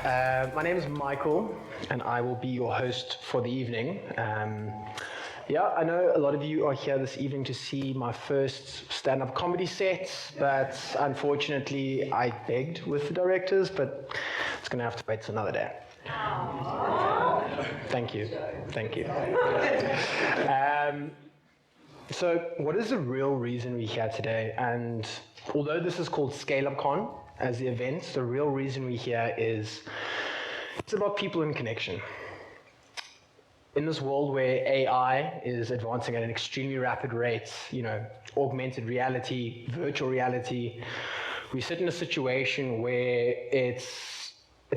My name is Michael, and I will be your host for the evening. I know a lot of you are here this evening to see my first stand-up comedy set, but unfortunately I begged with the directors, but it's going to have to wait till another day. Thank you. So what is the real reason we're here today? And although this is called Scale Up Con as the event, the real reason we're here is it's about people and connection. In this world where AI is advancing at an extremely rapid rate, augmented reality, virtual reality, we sit in a situation where it's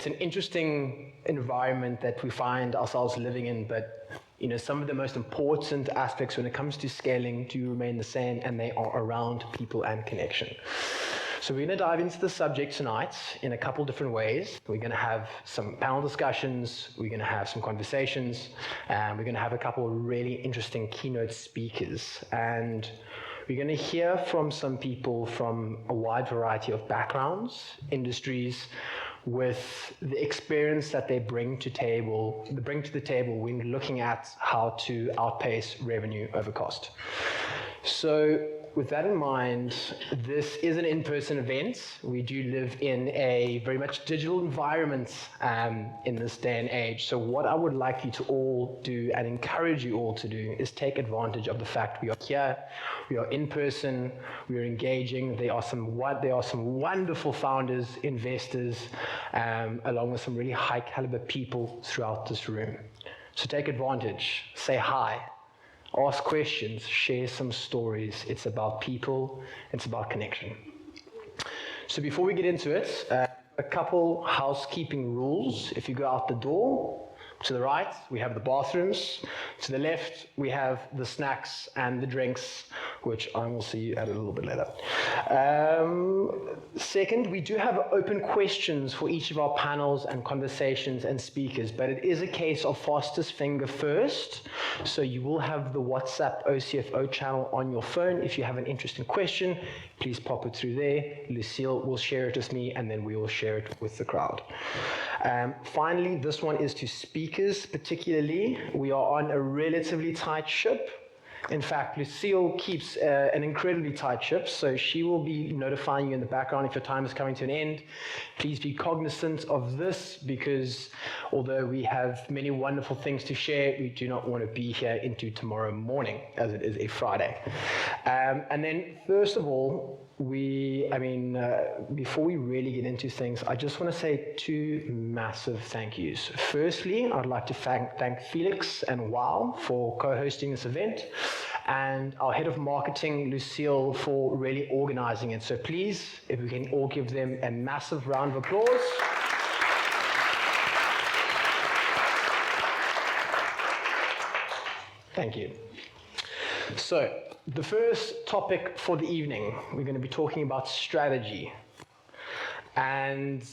an interesting environment that we find ourselves living in, but some of the most important aspects when it comes to scaling do remain the same, and they are around people and connection. So we're going to dive into the subject tonight in a couple different ways. We're going to have some panel discussions, we're going to have some conversations, and we're going to have a couple of really interesting keynote speakers. And we're going to hear from some people from a wide variety of backgrounds, industries, with the experience that they bring to the table when looking at how to outpace revenue over cost. So with that in mind, this is an in-person event. We do live in a very much digital environment in this day and age. So what I would like you to all do and encourage you all to do is take advantage of the fact we are here, we are in person, we are engaging. There are some wonderful founders, investors, along with some really high caliber people throughout this room. So take advantage, say hi. Ask questions, share some stories. It's about people, it's about connection. So before we get into it, a couple housekeeping rules. If you go out the door, to the right, we have the bathrooms. To the left, we have the snacks and the drinks, which I will see you at a little bit later. Second, we do have open questions for each of our panels and conversations and speakers, but it is a case of fastest finger first. So you will have the WhatsApp OCFO channel on your phone. If you have an interesting question, please pop it through there. Lucille will share it with me, and then we will share it with the crowd. Finally, this one is to speakers particularly. We are on a relatively tight ship. In fact, Lucille keeps an incredibly tight ship, so she will be notifying you in the background if your time is coming to an end. Please be cognizant of this, because although we have many wonderful things to share, we do not want to be here into tomorrow morning, as it is a Friday. And then, first of all, before we really get into things, I just want to say two massive thank yous. Firstly, I'd like to thank Felix and Wow for co-hosting this event, and our head of marketing, Lucille, for really organizing it. So please, if we can all give them a massive round of applause. Thank you. So, the first topic for the evening, we're going to be talking about strategy. And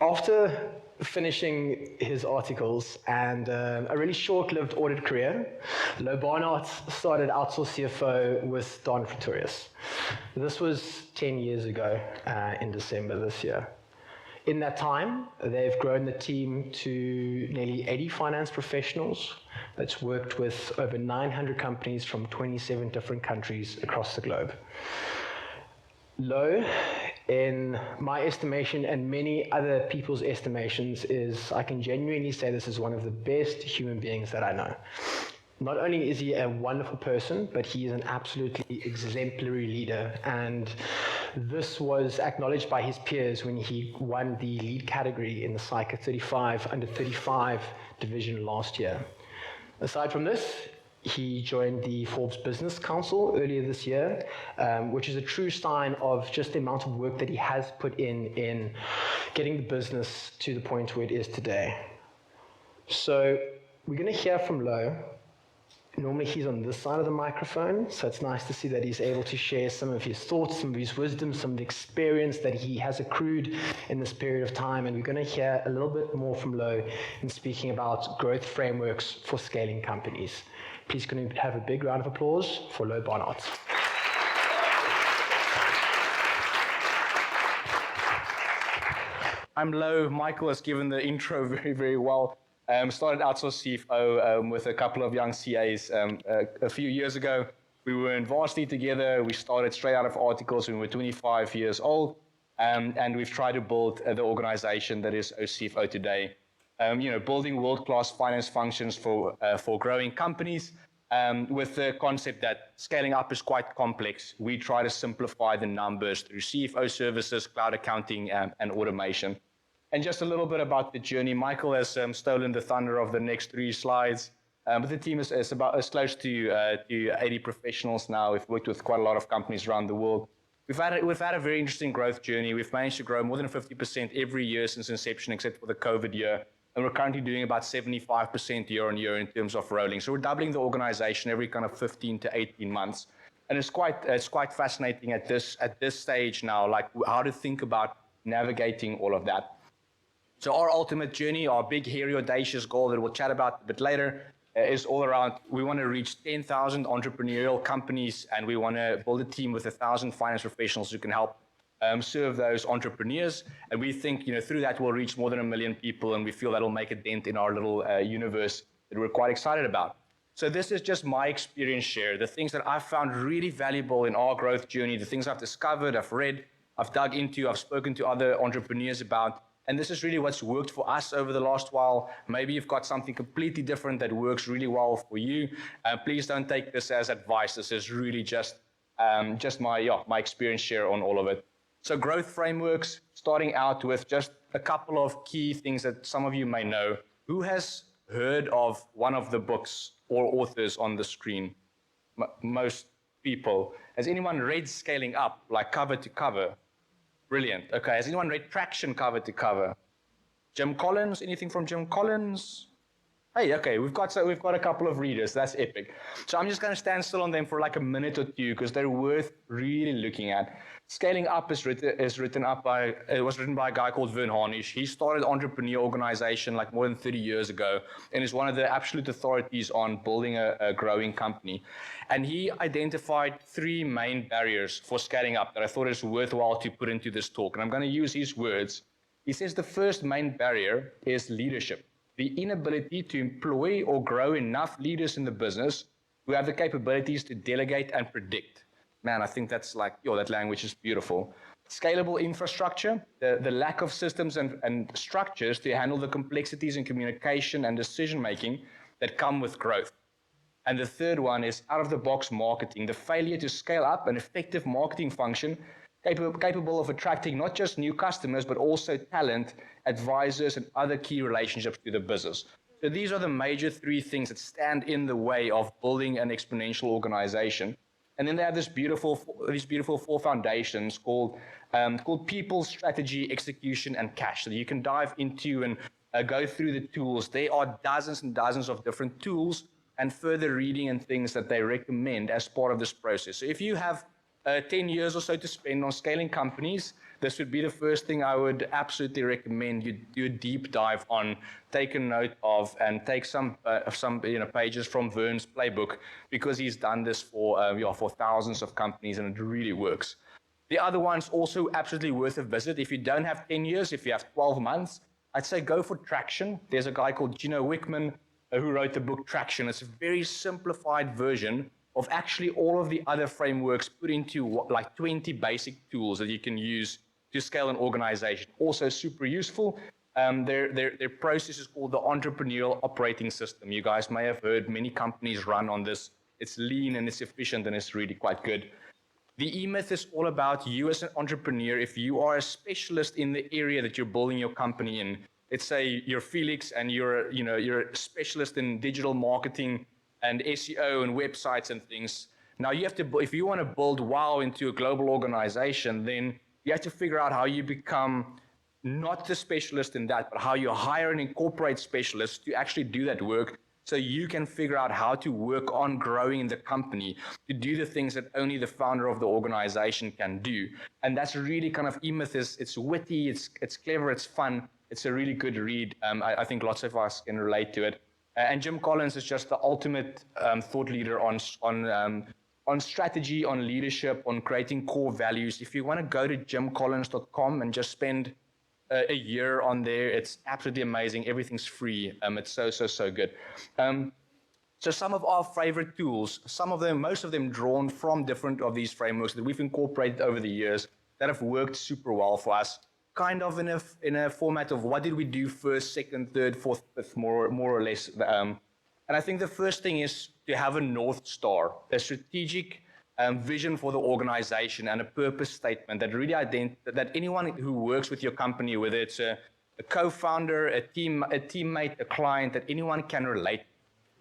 after finishing his articles and a really short-lived audit career, Louw Barnard started Outsource CFO with Don Pretorius. This was 10 years ago in December this year. In that time, they've grown the team to nearly 80 finance professionals that's worked with over 900 companies from 27 different countries across the globe. Louw, in my estimation and many other people's estimations, I can genuinely say this is one of the best human beings that I know. Not only is he a wonderful person, but he is an absolutely exemplary leader. And this was acknowledged by his peers when he won the lead category in the Cycle 35 under 35 division last year. Aside from this, he joined the Forbes Business Council earlier this year, which is a true sign of just the amount of work that he has put in getting the business to the point where it is today. So we're going to hear from Louw. Normally he's on this side of the microphone, so it's nice to see that he's able to share some of his thoughts, some of his wisdom, some of the experience that he has accrued in this period of time. And we're going to hear a little bit more from Louw in speaking about growth frameworks for scaling companies. Please can we have a big round of applause for Louw Barnard. I'm Lo. Michael has given the intro very, very well. Started Outsource CFO with a couple of young CAs a few years ago. We were in varsity together. We started straight out of articles when we were 25 years old. And we've tried to build the organization that is OCFO today. Building world-class finance functions for growing companies with the concept that scaling up is quite complex. We try to simplify the numbers through CFO services, cloud accounting, and automation. And just a little bit about the journey. Michael has stolen the thunder of the next 3 slides. But the team is about as close to 80 professionals now. We've worked with quite a lot of companies around the world. We've had a very interesting growth journey. We've managed to grow more than 50% every year since inception, except for the COVID year. And we're currently doing about 75% year on year in terms of rolling. So we're doubling the organization every kind of 15 to 18 months. And it's quite fascinating at this stage now, like how to think about navigating all of that. So our ultimate journey, our big, hairy, audacious goal that we'll chat about a bit later, is all around, we want to reach 10,000 entrepreneurial companies, and we want to build a team with 1,000 finance professionals who can help serve those entrepreneurs. And we think, through that we'll reach more than 1 million people, and we feel that'll make a dent in our little universe that we're quite excited about. So this is just my experience share, the things that I've found really valuable in our growth journey, the things I've discovered, I've read, I've dug into, I've spoken to other entrepreneurs about. And this is really what's worked for us over the last while. Maybe you've got something completely different that works really well for you. Please don't take this as advice. This is really just my experience share on all of it. So growth frameworks, starting out with just a couple of key things that some of you may know. Who has heard of one of the books or authors on the screen? Most people. Has anyone read Scaling Up, like cover to cover? Brilliant. Okay, has anyone read Traction cover to cover? Jim Collins, anything from Jim Collins? Hey, okay, we've got a couple of readers. That's epic. So I'm just going to stand still on them for like a minute or two because they're worth really looking at. Scaling Up was written by a guy called Vern Harnish. He started Entrepreneur Organization like more than 30 years ago and is one of the absolute authorities on building a growing company. And he identified 3 main barriers for scaling up that I thought is worthwhile to put into this talk. And I'm going to use his words. He says the first main barrier is leadership. The inability to employ or grow enough leaders in the business who have the capabilities to delegate and predict. Man, I think that's like, that language is beautiful. Scalable infrastructure, the lack of systems and structures to handle the complexities in communication and decision-making that come with growth. And the third one is out-of-the-box marketing, the failure to scale up an effective marketing function capable of attracting not just new customers, but also talent, advisors, and other key relationships to the business. So these are the major 3 things that stand in the way of building an exponential organization. And then they have these beautiful 4 foundations called people, strategy, execution, and cash. So you can dive into and go through the tools. There are dozens and dozens of different tools and further reading and things that they recommend as part of this process. So if you have 10 years or so to spend on scaling companies, this would be the first thing I would absolutely recommend you do a deep dive on, take a note of, and take some pages from Vern's playbook, because he's done this for thousands of companies and it really works. The other one's also absolutely worth a visit. If you don't have 10 years, if you have 12 months, I'd say go for Traction. There's a guy called Gino Wickman who wrote the book Traction. It's a very simplified version of actually all of the other frameworks put into like 20 basic tools that you can use to scale an organization. Also super useful. Their process is called the Entrepreneurial Operating System. You guys may have heard many companies run on this. It's lean and it's efficient and it's really quite good. The E-Myth is all about you as an entrepreneur. If you are a specialist in the area that you're building your company in, let's say you're Felix and you're a specialist in digital marketing and SEO and websites and things. Now you have to, if you want to build WOW into a global organization, then you have to figure out how you become not the specialist in that, but how you hire and incorporate specialists to actually do that work, so you can figure out how to work on growing the company, to do the things that only the founder of the organization can do. And that's really kind of E-Myth. It's witty, it's clever, it's fun. It's a really good read. I think lots of us can relate to it. And Jim Collins is just the ultimate thought leader on strategy, on leadership, on creating core values. If you want to go to jimcollins.com and just spend a year on there. It's absolutely amazing. Everything's free. It's so good. So some of our favorite tools, most of them drawn from different of these frameworks that we've incorporated over the years that have worked super well for us, kind of in a format of what did we do first, second, third, fourth, fifth, more or less. And I think the first thing is to have a North Star, a strategic vision for the organization and a purpose statement that really that anyone who works with your company, whether it's a co-founder, a teammate, a client, that anyone can relate.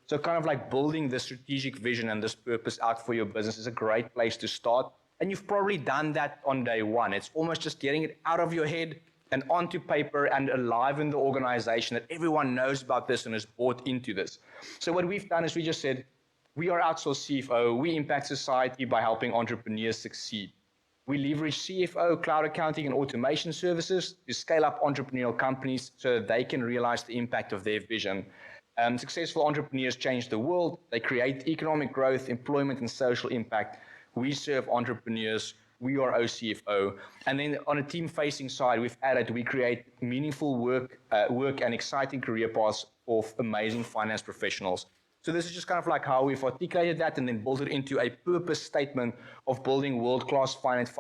So kind of like building the strategic vision and this purpose out for your business is a great place to start. And you've probably done that on day one. It's almost just getting it out of your head and onto paper and alive in the organization, that everyone knows about this and is bought into this. So what we've done is we just said, we are Outsource CFO. We impact society by helping entrepreneurs succeed. We leverage CFO, cloud accounting, and automation services to scale up entrepreneurial companies so that they can realize the impact of their vision. Successful entrepreneurs change the world. They create economic growth, employment, and social impact. We serve entrepreneurs. We are OCFO. And then on a team-facing side, we create meaningful work and exciting career paths for amazing finance professionals. So this is just kind of like how we've articulated that and then built it into a purpose statement of building world-class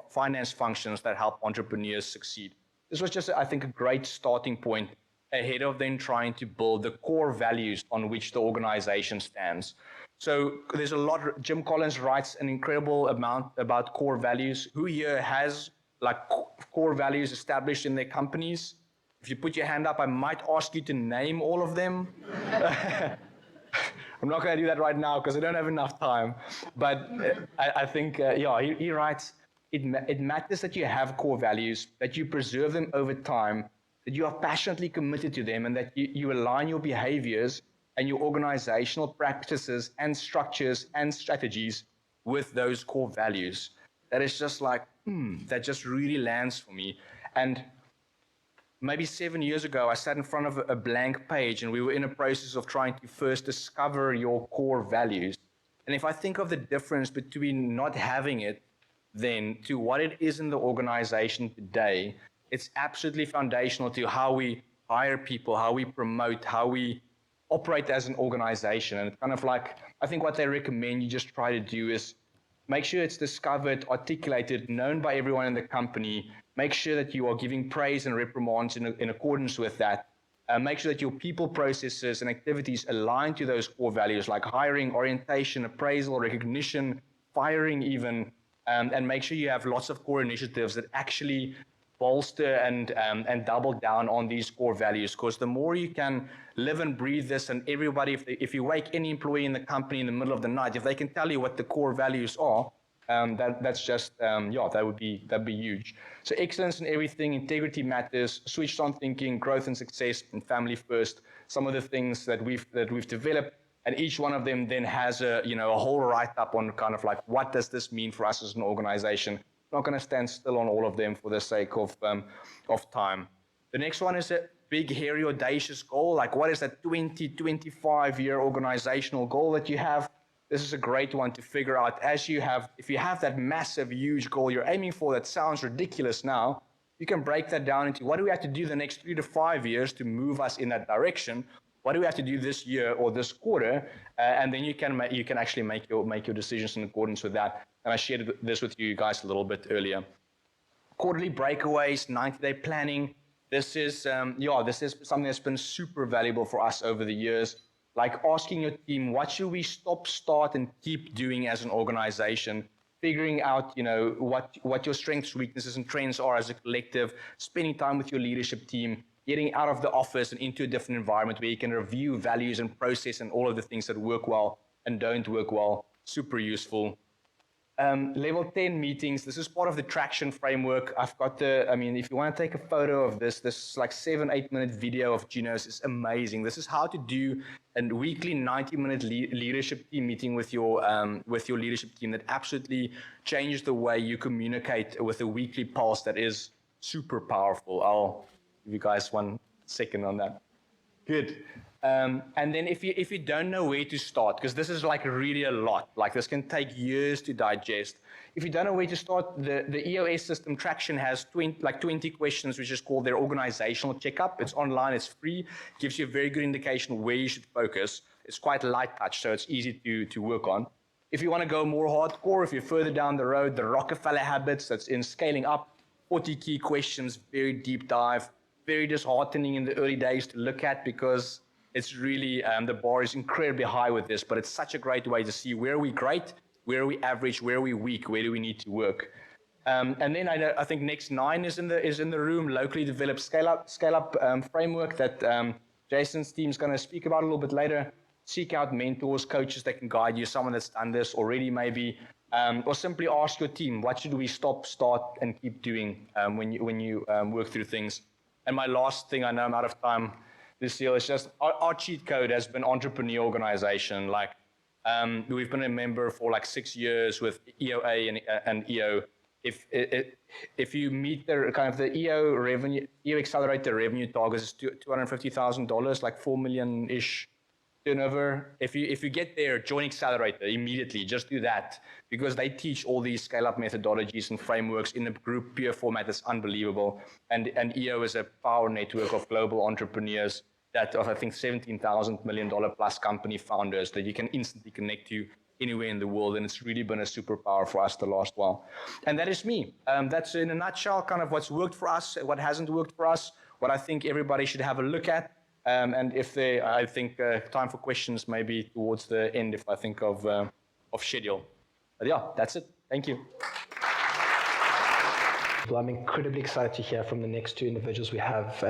finance functions that help entrepreneurs succeed. This was just, I think, a great starting point ahead of then trying to build the core values on which the organization stands. So there's a lot. Jim Collins writes an incredible amount about core values. Who here has like core values established in their companies? If you put your hand up, I might ask you to name all of them. I'm not going to do that right now because I don't have enough time. But I think, he writes, it matters that you have core values, that you preserve them over time, that you are passionately committed to them, and that you align your behaviors and your organizational practices and structures and strategies with those core values. That is just like, that just really lands for me. And maybe 7 years ago, I sat in front of a blank page and we were in a process of trying to first discover your core values. And if I think of the difference between not having it then to what it is in the organization today, it's absolutely foundational to how we hire people, how we promote, how we operate as an organization. And it's kind of like, I think what they recommend you just try to do is make sure it's discovered, articulated, known by everyone in the company. Make sure that you are giving praise and reprimands in accordance with that. Make sure that your people, processes, and activities align to those core values like hiring, orientation, appraisal, recognition, firing even, and make sure you have lots of core initiatives that actually bolster and double down on these core values. Because the more you can live and breathe this, and everybody, if you wake any employee in the company in the middle of the night, if they can tell you what the core values are, that's just, that'd be huge. So excellence in everything, integrity matters, switched on thinking, growth and success, and family first. Some of the things that we've developed, and each one of them then has a whole write-up on kind of like, what does this mean for us as an organization? I'm not going to stand still on all of them for the sake of time. The next one is a big, hairy, audacious goal. Like, what is that 20, 25-year organizational goal that you have? This is a great one to figure out if you have that massive, huge goal you're aiming for that sounds ridiculous now, you can break that down into what do we have to do the next 3 to 5 years to move us in that direction? What do we have to do this year or this quarter? And then you can actually make your decisions in accordance with that. And I shared this with you guys a little bit earlier. Quarterly breakaways, 90-day planning. This is something that's been super valuable for us over the years. Like asking your team, what should we stop, start, and keep doing as an organization? Figuring out, what your strengths, weaknesses, and trends are as a collective. Spending time with your leadership team. Getting out of the office and into a different environment where you can review values and process and all of the things that work well and don't work well. Super useful. Level 10 meetings. This is part of the traction framework. I've got if you want to take a photo of this like 7-8 minute video of Gino's is amazing. This is how to do a weekly 90-minute leadership team meeting with your leadership team that absolutely changes the way you communicate with a weekly pulse that is super powerful. I'll give you guys 1 second on that. Good. And then if you don't know where to start, because this is like really a lot, like this can take years to digest. If you don't know where to start, the EOS system Traction has 20 questions, which is called their organizational checkup. It's online, it's free, gives you a very good indication where you should focus. It's quite light touch, so it's easy to work on. If you want to go more hardcore, if you're further down the road, the Rockefeller Habits, that's in scaling up, 40 key questions, very deep dive, very disheartening in the early days to look at because it's really, the bar is incredibly high with this, but it's such a great way to see where are we great, where are we average, where are we weak, where do we need to work. And then I think Next 9 is in the room, locally developed scale up framework that Jason's team is going to speak about a little bit later. Seek out mentors, coaches that can guide you, someone that's done this already maybe, or simply ask your team, what should we stop, start, and keep doing when you work through things. And my last thing, I know I'm out of time this year, is just our cheat code has been entrepreneur organization. Like we've been a member for like 6 years with EOA and EO. If you meet the kind of the EO Accelerator revenue targets is $250,000, like 4 million-ish turnover. If you get there, join Accelerator immediately. Just do that because they teach all these scale-up methodologies and frameworks in a group peer format that's unbelievable. And EO is a power network of global entrepreneurs that of I think $17,000 million plus company founders that you can instantly connect to anywhere in the world, and it's really been a superpower for us the last while. And that is me. That's in a nutshell kind of what's worked for us, what hasn't worked for us, what I think everybody should have a look at. And I think time for questions maybe towards the end if I think of schedule. But yeah, that's it. Thank you. Well, I'm incredibly excited to hear from the next two individuals we have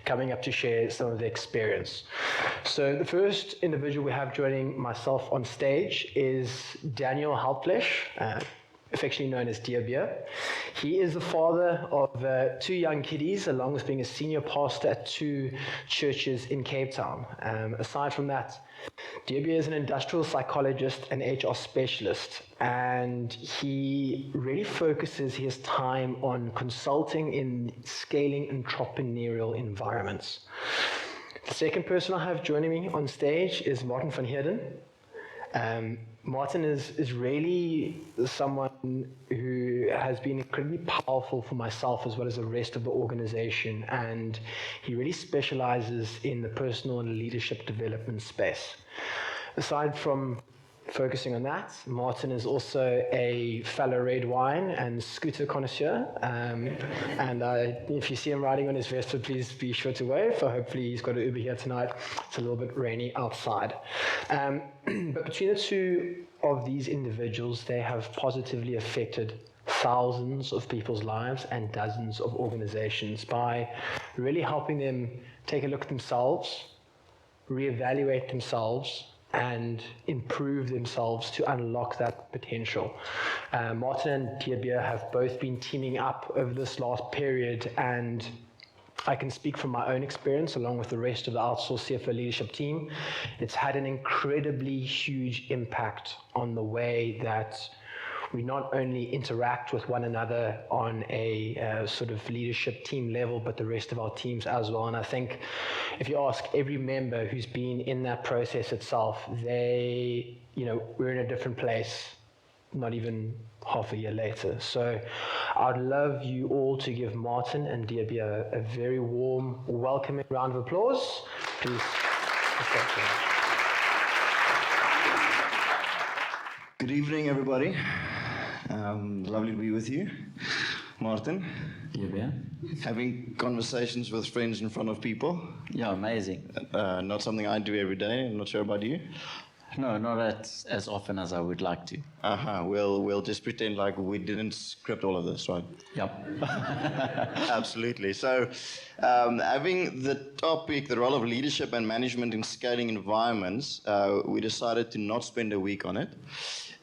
coming up to share some of their experience. So the first individual we have joining myself on stage is Daniel Haltflesh, affectionately known as Deerbeer. He is the father of 2 young kiddies, along with being a senior pastor at 2 churches in Cape Town. Aside from that, Deerbeer is an industrial psychologist and HR specialist, and he really focuses his time on consulting in scaling entrepreneurial environments. The second person I have joining me on stage is Martin van Heerden. Martin is really someone who has been incredibly powerful for myself as well as the rest of the organization, and he really specializes in the personal and leadership development space. Aside from focusing on that, Martin is also a fellow red wine and scooter connoisseur, and if you see him riding on his Vespa, please be sure to wave. Hopefully he's got an Uber here tonight. It's a little bit rainy outside. But between the two of these individuals, they have positively affected thousands of people's lives and dozens of organizations by really helping them take a look at themselves, reevaluate themselves, and improve themselves to unlock that potential. Martin and Deerbeer have both been teaming up over this last period, and I can speak from my own experience along with the rest of the outsourced CFO leadership team. It's had an incredibly huge impact on the way that we not only interact with one another on a sort of leadership team level, but the rest of our teams as well. And I think if you ask every member who's been in that process itself, we're in a different place, not even half a year later. So I'd love you all to give Martin and Deerbeer a very warm, welcoming round of applause. Please. Good evening, everybody. Lovely to be with you. Martin? Yeah. Having conversations with friends in front of people. Yeah, amazing. Not something I do every day. I'm not sure about you. No, not as often as I would like to. We'll just pretend like we didn't script all of this, right? Yep. Absolutely. So, having the topic, the role of leadership and management in scaling environments, we decided to not spend a week on it.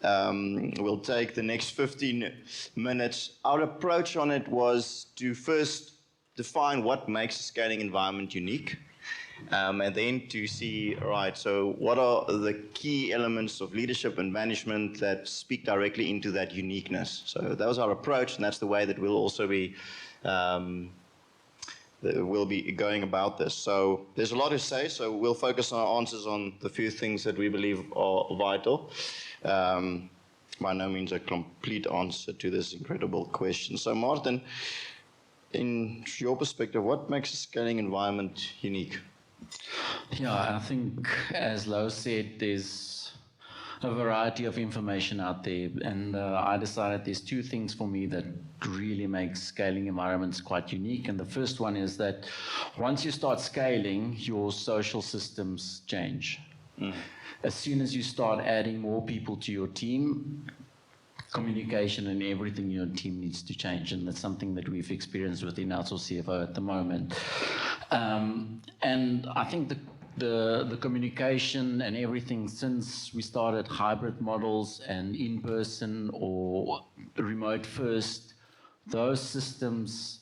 We'll take the next 15 minutes. Our approach on it was to first define what makes a scaling environment unique. And then to see, right, so what are the key elements of leadership and management that speak directly into that uniqueness? So that was our approach, and that's the way that we'll also be we'll be going about this. So there's a lot to say, so we'll focus our answers on the few things that we believe are vital. By no means a complete answer to this incredible question. So Martin, in your perspective, what makes a scaling environment unique? Yeah, I think, as Lo said, there's a variety of information out there, and I decided there's two things for me that really make scaling environments quite unique. And the first one is that once you start scaling, your social systems change. As soon as you start adding more people to your team, communication and everything in your team needs to change, and that's something that we've experienced within Outsource CFO at the moment. And I think the communication and everything since we started hybrid models and in-person or remote first, those systems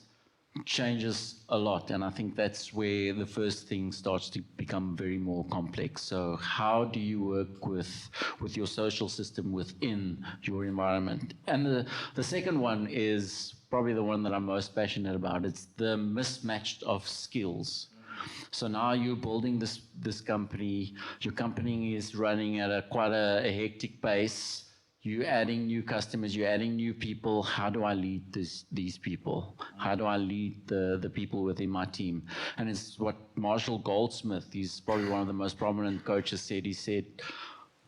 changes a lot, and I think that's where the first thing starts to become very more complex. So how do you work with your social system within your environment? And the second one is probably the one that I'm most passionate about. It's the mismatch of skills. So now you're building this company, your company is running at quite a hectic pace. You're adding new customers, you're adding new people. How do I lead these people? How do I lead the people within my team? And it's what Marshall Goldsmith, he's probably one of the most prominent coaches, said. He said,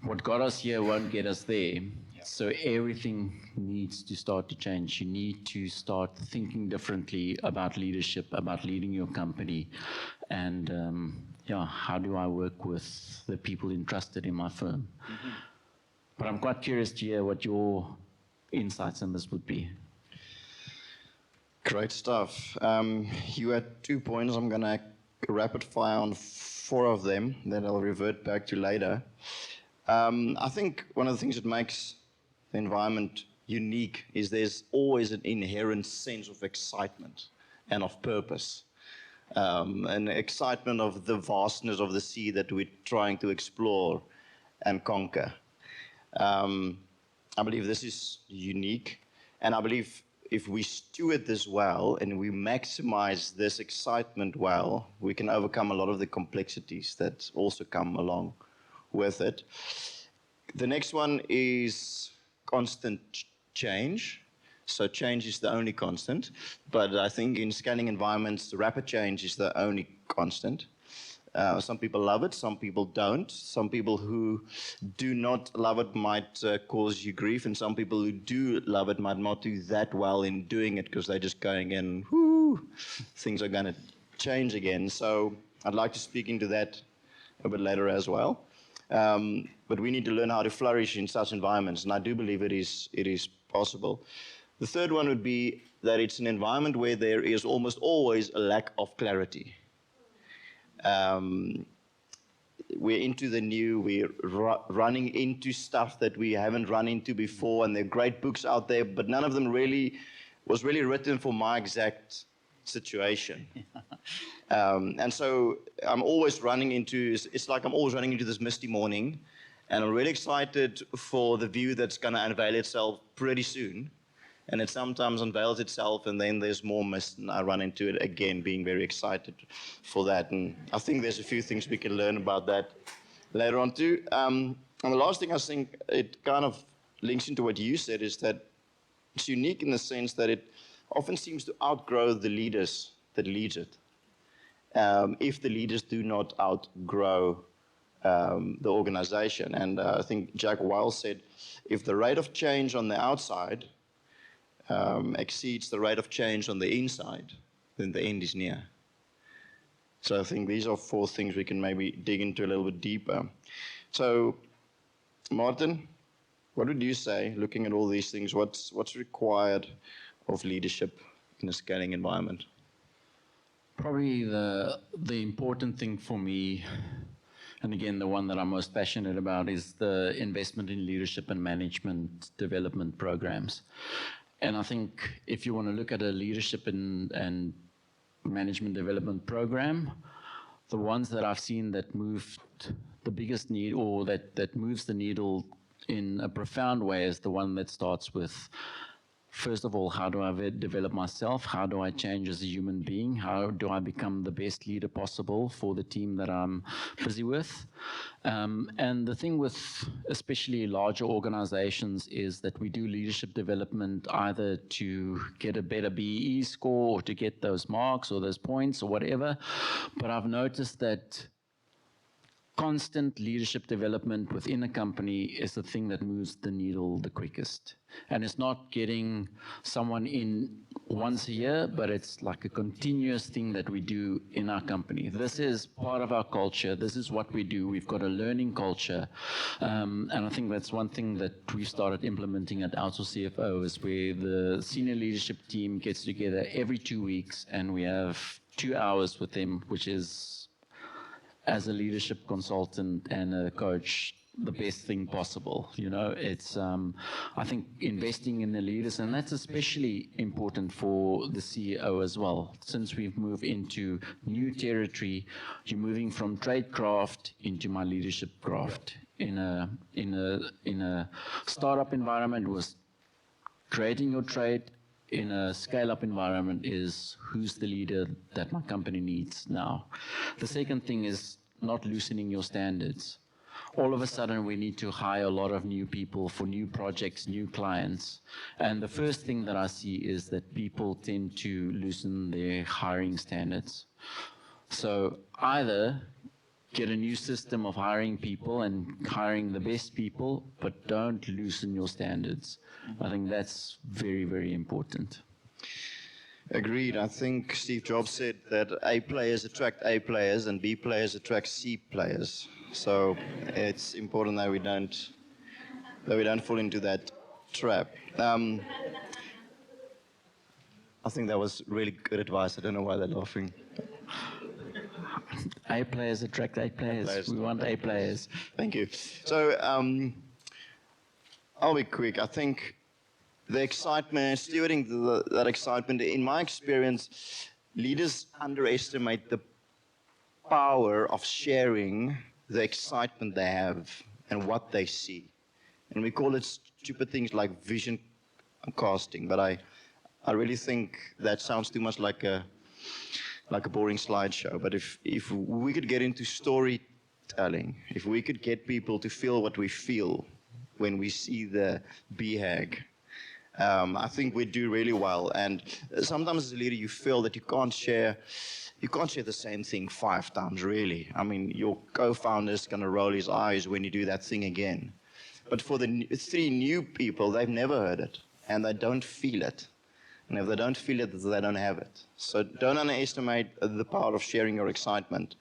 what got us here won't get us there. So everything needs to start to change. You need to start thinking differently about leadership, about leading your company. And how do I work with the people entrusted in my firm? But I'm quite curious to hear what your insights on this would be. Great stuff. You had 2 points. I'm going to rapid fire on 4 of them, then I'll revert back to later. I think one of the things that makes the environment unique is there's always an inherent sense of excitement and of purpose. An excitement of the vastness of the sea that we're trying to explore and conquer. I believe this is unique, and I believe if we steward this well and we maximize this excitement well, we can overcome a lot of the complexities that also come along with it. The next one is constant change. So change is the only constant, but I think in scaling environments, rapid change is the only constant. Some people love it, some people don't. Some people who do not love it might cause you grief, and some people who do love it might not do that well in doing it because they're just going in, whoo, things are going to change again. So I'd like to speak into that a bit later as well. But we need to learn how to flourish in such environments, and I do believe it is possible. The third one would be that it's an environment where there is almost always a lack of clarity. We're into the new, we're running into stuff that we haven't run into before, and there are great books out there, but none of them was really written for my exact situation. And so I'm always running into, it's like I'm always running into this misty morning, and I'm really excited for the view that's going to unveil itself pretty soon. And it sometimes unveils itself, and then there's more mist, and I run into it again, being very excited for that. And I think there's a few things we can learn about that later on too. And the last thing I think it kind of links into what you said is that it's unique in the sense that it often seems to outgrow the leaders that lead it. If the leaders do not outgrow the organization. And I think Jack Wiles said, if the rate of change on the outside exceeds the rate of change on the inside, then the end is near. So I think these are 4 things we can maybe dig into a little bit deeper. So, Martin, what would you say, looking at all these things, what's required of leadership in a scaling environment? Probably the important thing for me, and again, the one that I'm most passionate about, is the investment in leadership and management development programs. And I think if you want to look at a leadership and management development program, the ones that I've seen that moved the biggest need, or that moves the needle in a profound way, is the one that starts with first of all, how do I develop myself? How do I change as a human being? How do I become the best leader possible for the team that I'm busy with? And the thing with especially larger organizations is that we do leadership development either to get a better BE score or to get those marks or those points or whatever. But I've noticed that constant leadership development within a company is the thing that moves the needle the quickest. And it's not getting someone in once a year, but it's like a continuous thing that we do in our company. This is part of our culture. This is what we do. We've got a learning culture. And I think that's one thing that we started implementing at Outsource CFO is where the senior leadership team gets together every 2 weeks and we have 2 hours with them, which is, as a leadership consultant and a coach, the best thing possible. You know, it's, I think, investing in the leaders, and that's especially important for the CEO as well. Since we've moved into new territory, you're moving from tradecraft into my leadership craft. In a startup environment, was creating your trade. In a scale-up environment is who's the leader that my company needs now. The second thing is not loosening your standards. All of a sudden, we need to hire a lot of new people for new projects, new clients. And the first thing that I see is that people tend to loosen their hiring standards. So either get a new system of hiring people and hiring the best people, but don't loosen your standards. I think that's very, very important. Agreed. I think Steve Jobs said that A players attract A players and B players attract C players. So it's important that we don't fall into that trap. I think that was really good advice. I don't know why they're laughing. A players attract A players. We want A players. Thank you. So I'll be quick. I think the excitement, stewarding that excitement, in my experience, leaders underestimate the power of sharing the excitement they have and what they see. And we call it stupid things like vision casting, but I really think that sounds too much like a boring slideshow. But if we could get into storytelling, if we could get people to feel what we feel when we see the BHAG, I think we do really well. And sometimes as a leader, you feel that you can't share the same thing 5 times, really. I mean, your co-founder is going to roll his eyes when you do that thing again. But for the 3 new people, they've never heard it, and they don't feel it. And if they don't feel it, they don't have it. So don't underestimate the power of sharing your excitement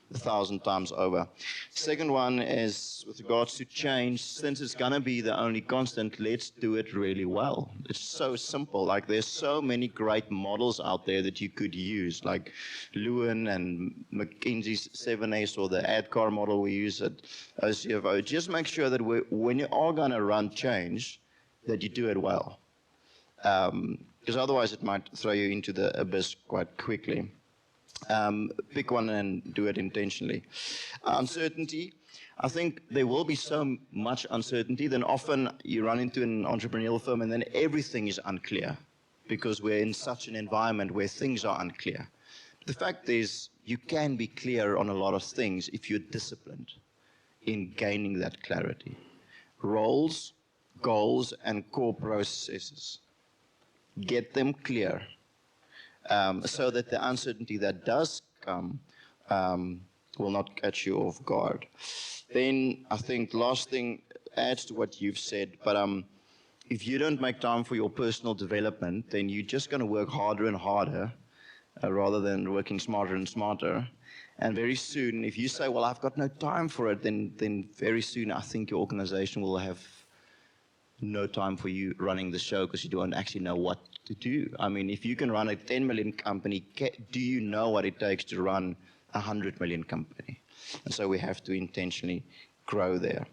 1,000 times over. Second one is with regards to change. Since it's going to be the only constant, let's do it really well. It's so simple. Like, there's so many great models out there that you could use, like Lewin and McKinsey's 7S or the ADKAR model we use at OCFO. Just make sure that when you are going to run change, that you do it well. Because otherwise it might throw you into the abyss quite quickly. Pick one and do it intentionally. Uncertainty. I think there will be so much uncertainty, then often you run into an entrepreneurial firm and then everything is unclear because we're in such an environment where things are unclear. The fact is, you can be clear on a lot of things if you're disciplined in gaining that clarity. Roles, goals, and core processes. Get them clear. So that the uncertainty that does come will not catch you off guard. Then I think last thing adds to what you've said, but if you don't make time for your personal development, then you're just going to work harder and harder rather than working smarter and smarter. And very soon, if you say, well, I've got no time for it, then very soon I think your organization will have no time for you running the show because you don't actually know what to do. I mean, if you can run a 10 million company, do you know what it takes to run a 100 million company? And so we have to intentionally grow there.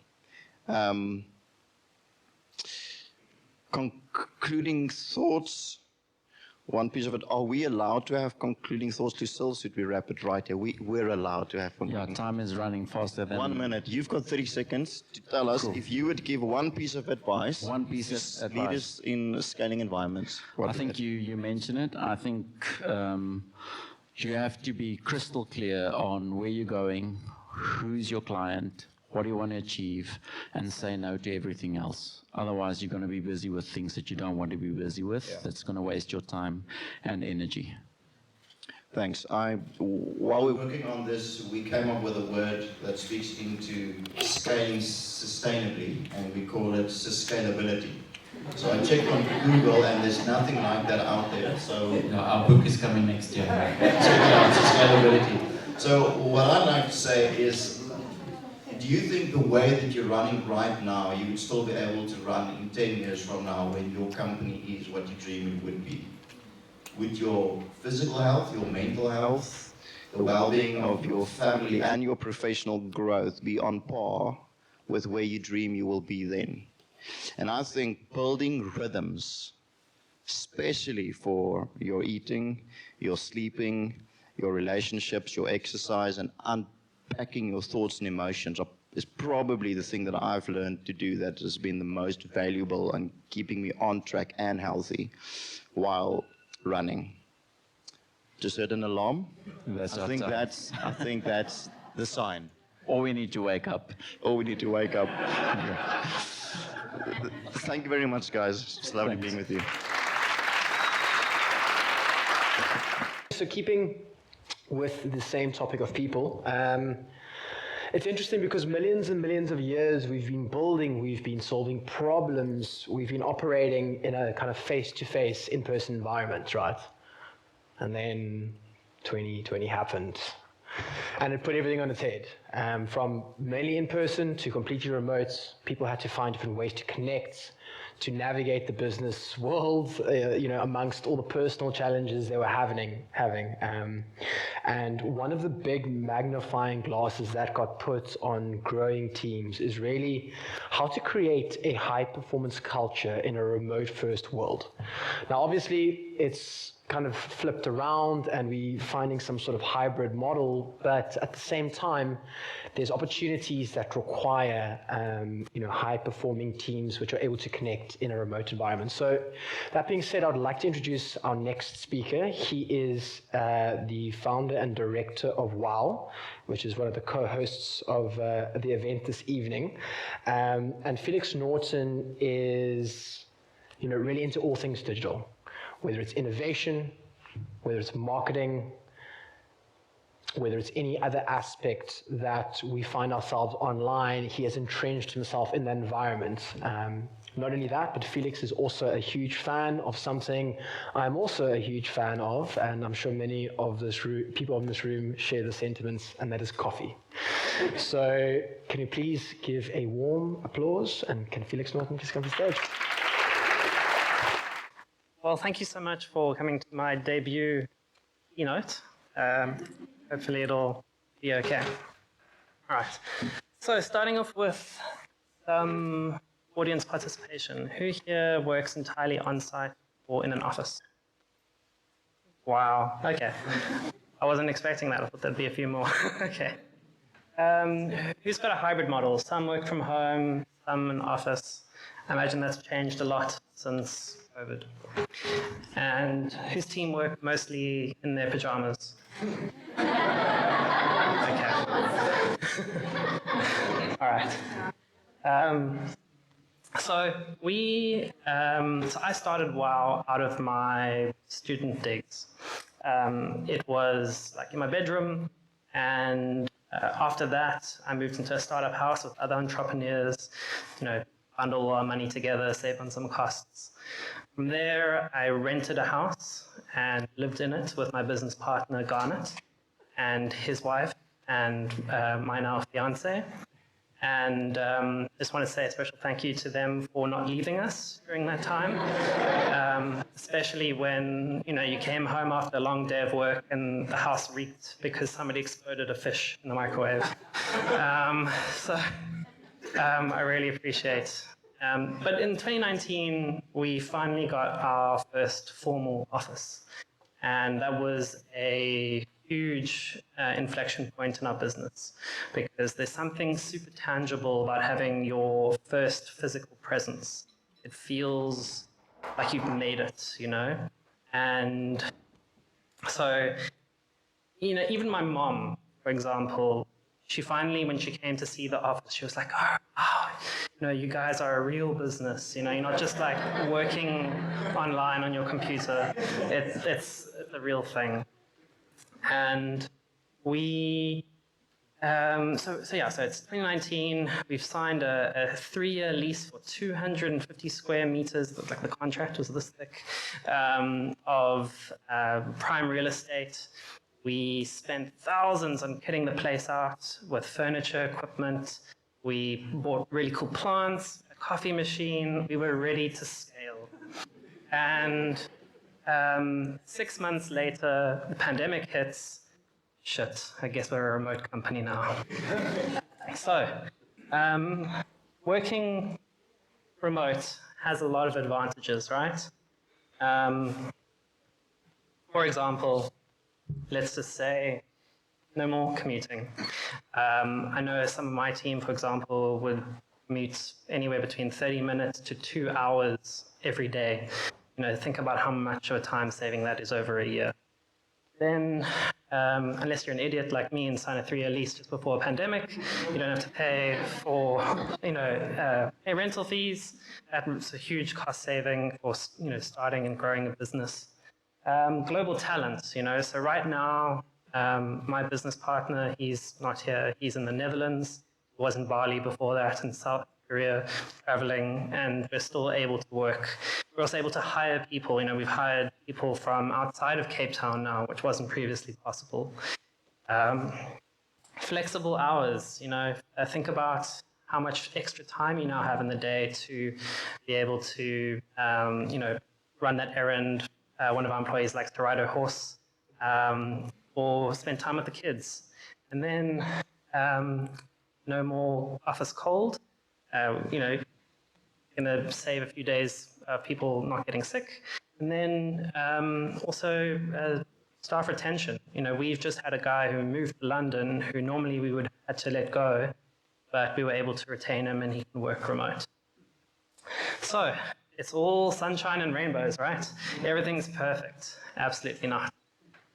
Concluding thoughts. One piece of it. Are we allowed to have concluding thoughts to Sil? Should we wrap it right here? We're allowed to have Yeah, concluding. time is running faster than 1 minute. You've got 30 seconds to tell us if you would give one piece of advice. One piece to of leaders in scaling environments. I think you mentioned it. I think you have to be crystal clear on where you're going, who's your client, what do you want to achieve, and say no to everything else. Otherwise, you're going to be busy with things that you don't want to be busy with. Yeah. That's going to waste your time and energy. Thanks. While we're working on this, we came up with a word that speaks into scaling sustainably, and we call it scalability. So I checked on Google, and there's nothing like that out there. So our book is coming next year. Check it out, scalability. So what I'd like to say is, do you think the way that you're running right now, you would still be able to run in 10 years from now when your company is what you dream it would be? Would your physical health, your mental health, the well-being of your family and your professional growth be on par with where you dream you will be then? And I think building rhythms, especially for your eating, your sleeping, your relationships, your exercise, and unpacking your thoughts and emotions is probably the thing that I've learned to do that has been the most valuable and keeping me on track and healthy while running. Just heard an alarm. I think that's the sign. Or we need to wake up. Thank you very much, guys. It's lovely being with you. So keeping with the same topic of people, it's interesting because millions and millions of years we've been building, we've been solving problems, we've been operating in a kind of face-to-face, in-person environment, right? And then 2020 happened. And it put everything on its head. From mainly in person to completely remote, people had to find different ways to connect, to navigate the business world, amongst all the personal challenges they were having. And one of the big magnifying glasses that got put on growing teams is really how to create a high-performance culture in a remote-first world. Now, obviously, it's kind of flipped around and we're finding some sort of hybrid model, but at the same time, there's opportunities that require high-performing teams which are able to connect in a remote environment. So that being said, I'd like to introduce our next speaker. He is the founder and director of WOW, which is one of the co-hosts of the event this evening. And Felix Norton is really into all things digital, whether it's innovation, whether it's marketing, whether it's any other aspect that we find ourselves online, he has entrenched himself in that environment. Not only that, but Felix is also a huge fan of something I'm also a huge fan of, and I'm sure many of people in this room share the sentiments, and that is coffee. So can you please give a warm applause, and can Felix Norton please come to the stage? Well, thank you so much for coming to my debut keynote. Hopefully it'll be okay. All right. So starting off with some audience participation. Who here works entirely on-site or in an office? Wow. Okay. I wasn't expecting that. I thought there'd be a few more. Okay. Who's got a hybrid model? Some work from home, some in office. I imagine that's changed a lot since COVID. And whose team work mostly in their pajamas? Okay. All right. So I started WOW out of my student digs. It was like in my bedroom, and after that, I moved into a startup house with other entrepreneurs, bundle our money together, save on some costs. From there, I rented a house and lived in it with my business partner, Garnet, and his wife, and my now fiance. And just want to say a special thank you to them for not leaving us during that time, especially when you came home after a long day of work and the house reeked because somebody exploded a fish in the microwave. I really appreciate But in 2019, we finally got our first formal office. And that was a huge inflection point in our business because there's something super tangible about having your first physical presence. It feels like you've made it, you know? And so, you know, even my mom, for example, she finally, when she came to see the office, she was like, oh, you know, you guys are a real business. You know, you're not just like working online on your computer. It's the real thing. And we, so it's 2019. We've signed a 3-year lease for 250 square meters. Like the contract was this thick, of prime real estate. We spent thousands on kitting the place out with furniture, equipment. We bought really cool plants, a coffee machine. We were ready to scale. And 6 months later, the pandemic hits. Shit, I guess we're a remote company now. So, working remote has a lot of advantages, right? For example, let's just say no more commuting. I know some of my team, for example, would commute anywhere between 30 minutes to 2 hours every day. You know, think about how much of a time saving that is over a year. Then, unless you're an idiot like me and sign a 3-year lease just before a pandemic, you don't have to pay for, you know, pay rental fees. That's a huge cost saving for, you know, starting and growing a business. Global talent, you know, so right now, my business partner, he's not here, he's in the Netherlands, he was in Bali before that, in South Korea, traveling, and we're still able to work. We're also able to hire people, you know, we've hired people from outside of Cape Town now, which wasn't previously possible. Flexible hours, you know, think about how much extra time you now have in the day to be able to, you know, run that errand. One of our employees likes to ride a horse, or spend time with the kids. And then no more office cold. You know, going to save a few days of people not getting sick. And then also staff retention. You know, we've just had a guy who moved to London who normally we would have had to let go, but we were able to retain him and he can work remote. So, it's all sunshine and rainbows, right? Everything's perfect. Absolutely not.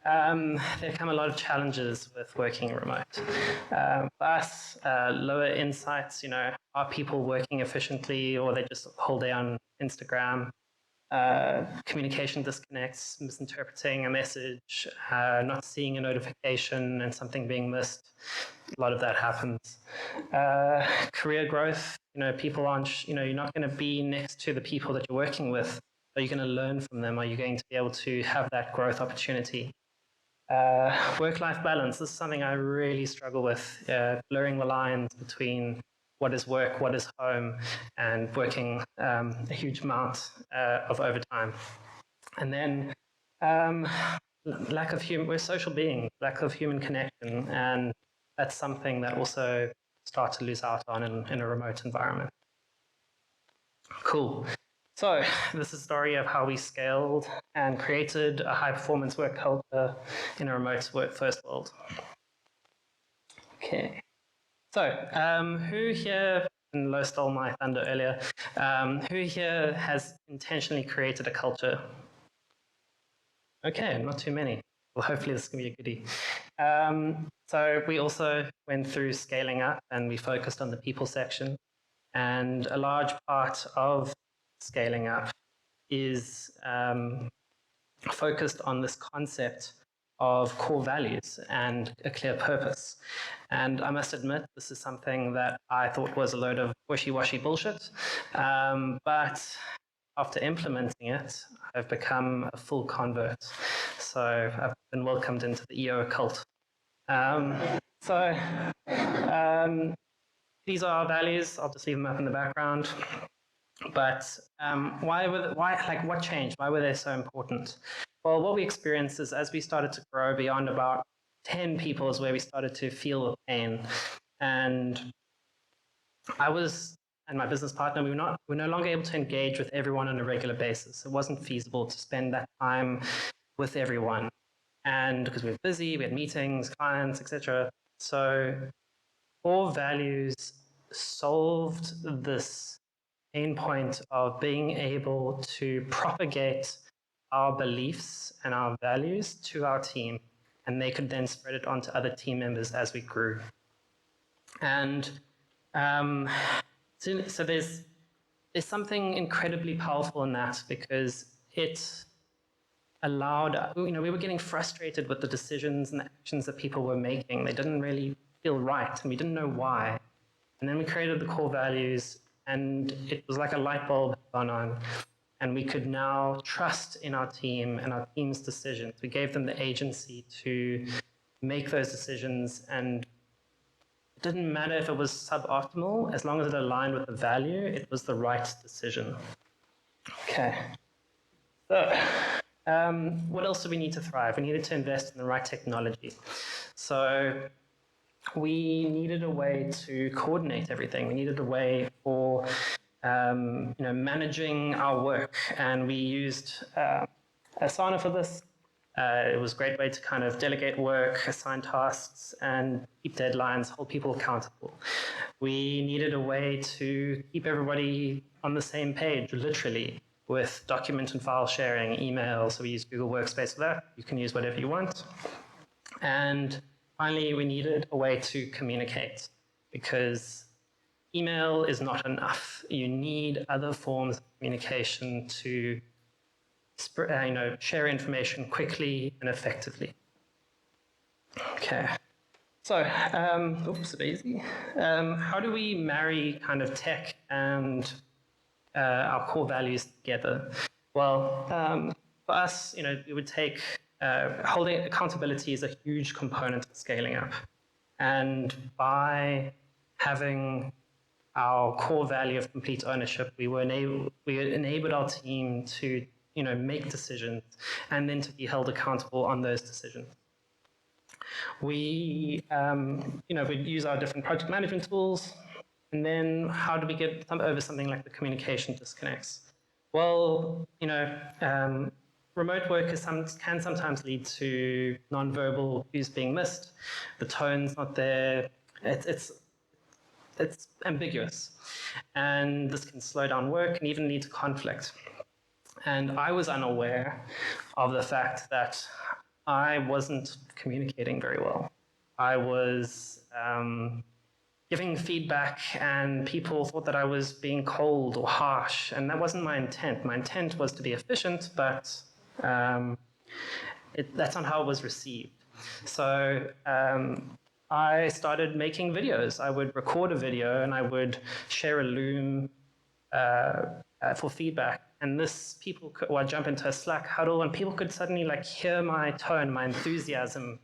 There come a lot of challenges with working remote. For us, lower insights, you know, are people working efficiently or they just whole day on Instagram? Communication disconnects, misinterpreting a message, not seeing a notification and something being missed. A lot of that happens. Career growth, you know, people aren't, you know, you're not going to be next to the people that you're working with. Are you going to learn from them? Are you going to be able to have that growth opportunity? Work-life balance, this is something I really struggle with, blurring the lines between what is work, what is home, and working a huge amount of overtime. And then lack of we're social beings, lack of human connection, and that's something that also start to lose out on in a remote environment. Cool. So this is a story of how we scaled and created a high-performance work culture in a remote first world. Okay. So who here, and Lo stole my thunder earlier, who here has intentionally created a culture? Okay, not too many. Well, hopefully this can be a goodie. So we also went through scaling up and we focused on the people section. And a large part of scaling up is focused on this concept of core values and a clear purpose. And I must admit, this is something that I thought was a load of wishy-washy bullshit. But after implementing it, I've become a full convert. So I've been welcomed into the EO cult. These are our values. I'll just leave them up in the background. But what changed? Why were they so important? Well, what we experienced is as we started to grow beyond about 10 people is where we started to feel the pain. And I was and my business partner, we were no longer able to engage with everyone on a regular basis. It wasn't feasible to spend that time with everyone. And because we were busy, we had meetings, clients, etc. So core values solved this pain point of being able to propagate our beliefs and our values to our team, and they could then spread it onto other team members as we grew. And so there's something incredibly powerful in that, because it allowed, we were getting frustrated with the decisions and the actions that people were making. They didn't really feel right, and we didn't know why. And then we created the core values, and it was like a light bulb had gone on. And we could now trust in our team and our team's decisions. We gave them the agency to make those decisions, and it didn't matter if it was suboptimal, as long as it aligned with the value, it was the right decision. Okay. So, what else do we need to thrive? We needed to invest in the right technology. So we needed a way to coordinate everything. We needed a way for managing our work, and we used Asana for this. It was a great way to kind of delegate work, assign tasks, and keep deadlines, hold people accountable. We needed a way to keep everybody on the same page, literally, with document and file sharing, email. So we use Google Workspace for that. You can use whatever you want. And finally, we needed a way to communicate, because email is not enough. You need other forms of communication to share information quickly and effectively. Okay. So, oops, a daisy. How do we marry kind of tech and our core values together? Well, for us, it would take holding accountability is a huge component of scaling up, and by having our core value of complete ownership, we enabled our team to make decisions and then to be held accountable on those decisions. We we'd use our different project management tools, and then how do we get over something like the communication disconnects? Well, remote work can sometimes lead to non-verbal cues being missed. The tone's not there. It's ambiguous, and this can slow down work and even lead to conflict. And I was unaware of the fact that I wasn't communicating very well. I was giving feedback, and people thought that I was being cold or harsh, and that wasn't my intent. My intent was to be efficient, but that's not how it was received. So I started making videos. I would record a video, and I would share a Loom for feedback. And I'd jump into a Slack huddle, and people could suddenly hear my tone, my enthusiasm.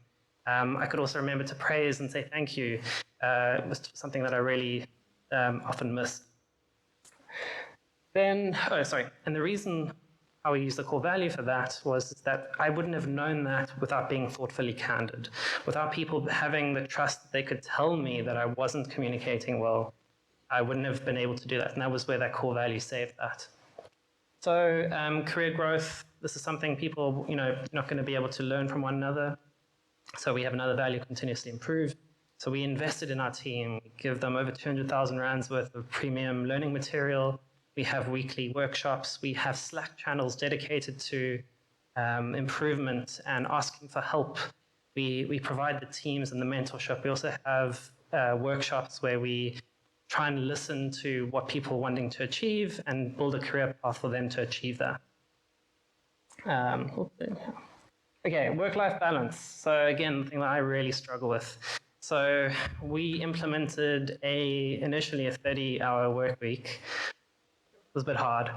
I could also remember to praise and say thank you. It was something that I really often missed. And the reason how we used the core value for that was that I wouldn't have known that without being thoughtfully candid, without people having the trust that they could tell me that I wasn't communicating well. I wouldn't have been able to do that, and that was where that core value saved that. So career growth, this is something people, not going to be able to learn from one another. So we have another value, continuously improve. So we invested in our team, we give them over 200,000 rands worth of premium learning material. We have weekly workshops. We have Slack channels dedicated to improvement and asking for help. We provide the teams and the mentorship. We also have workshops where we try and listen to what people are wanting to achieve and build a career path for them to achieve that. Okay, work-life balance. So again, the thing that I really struggle with. So we implemented initially a 30-hour work week. It was a bit hard.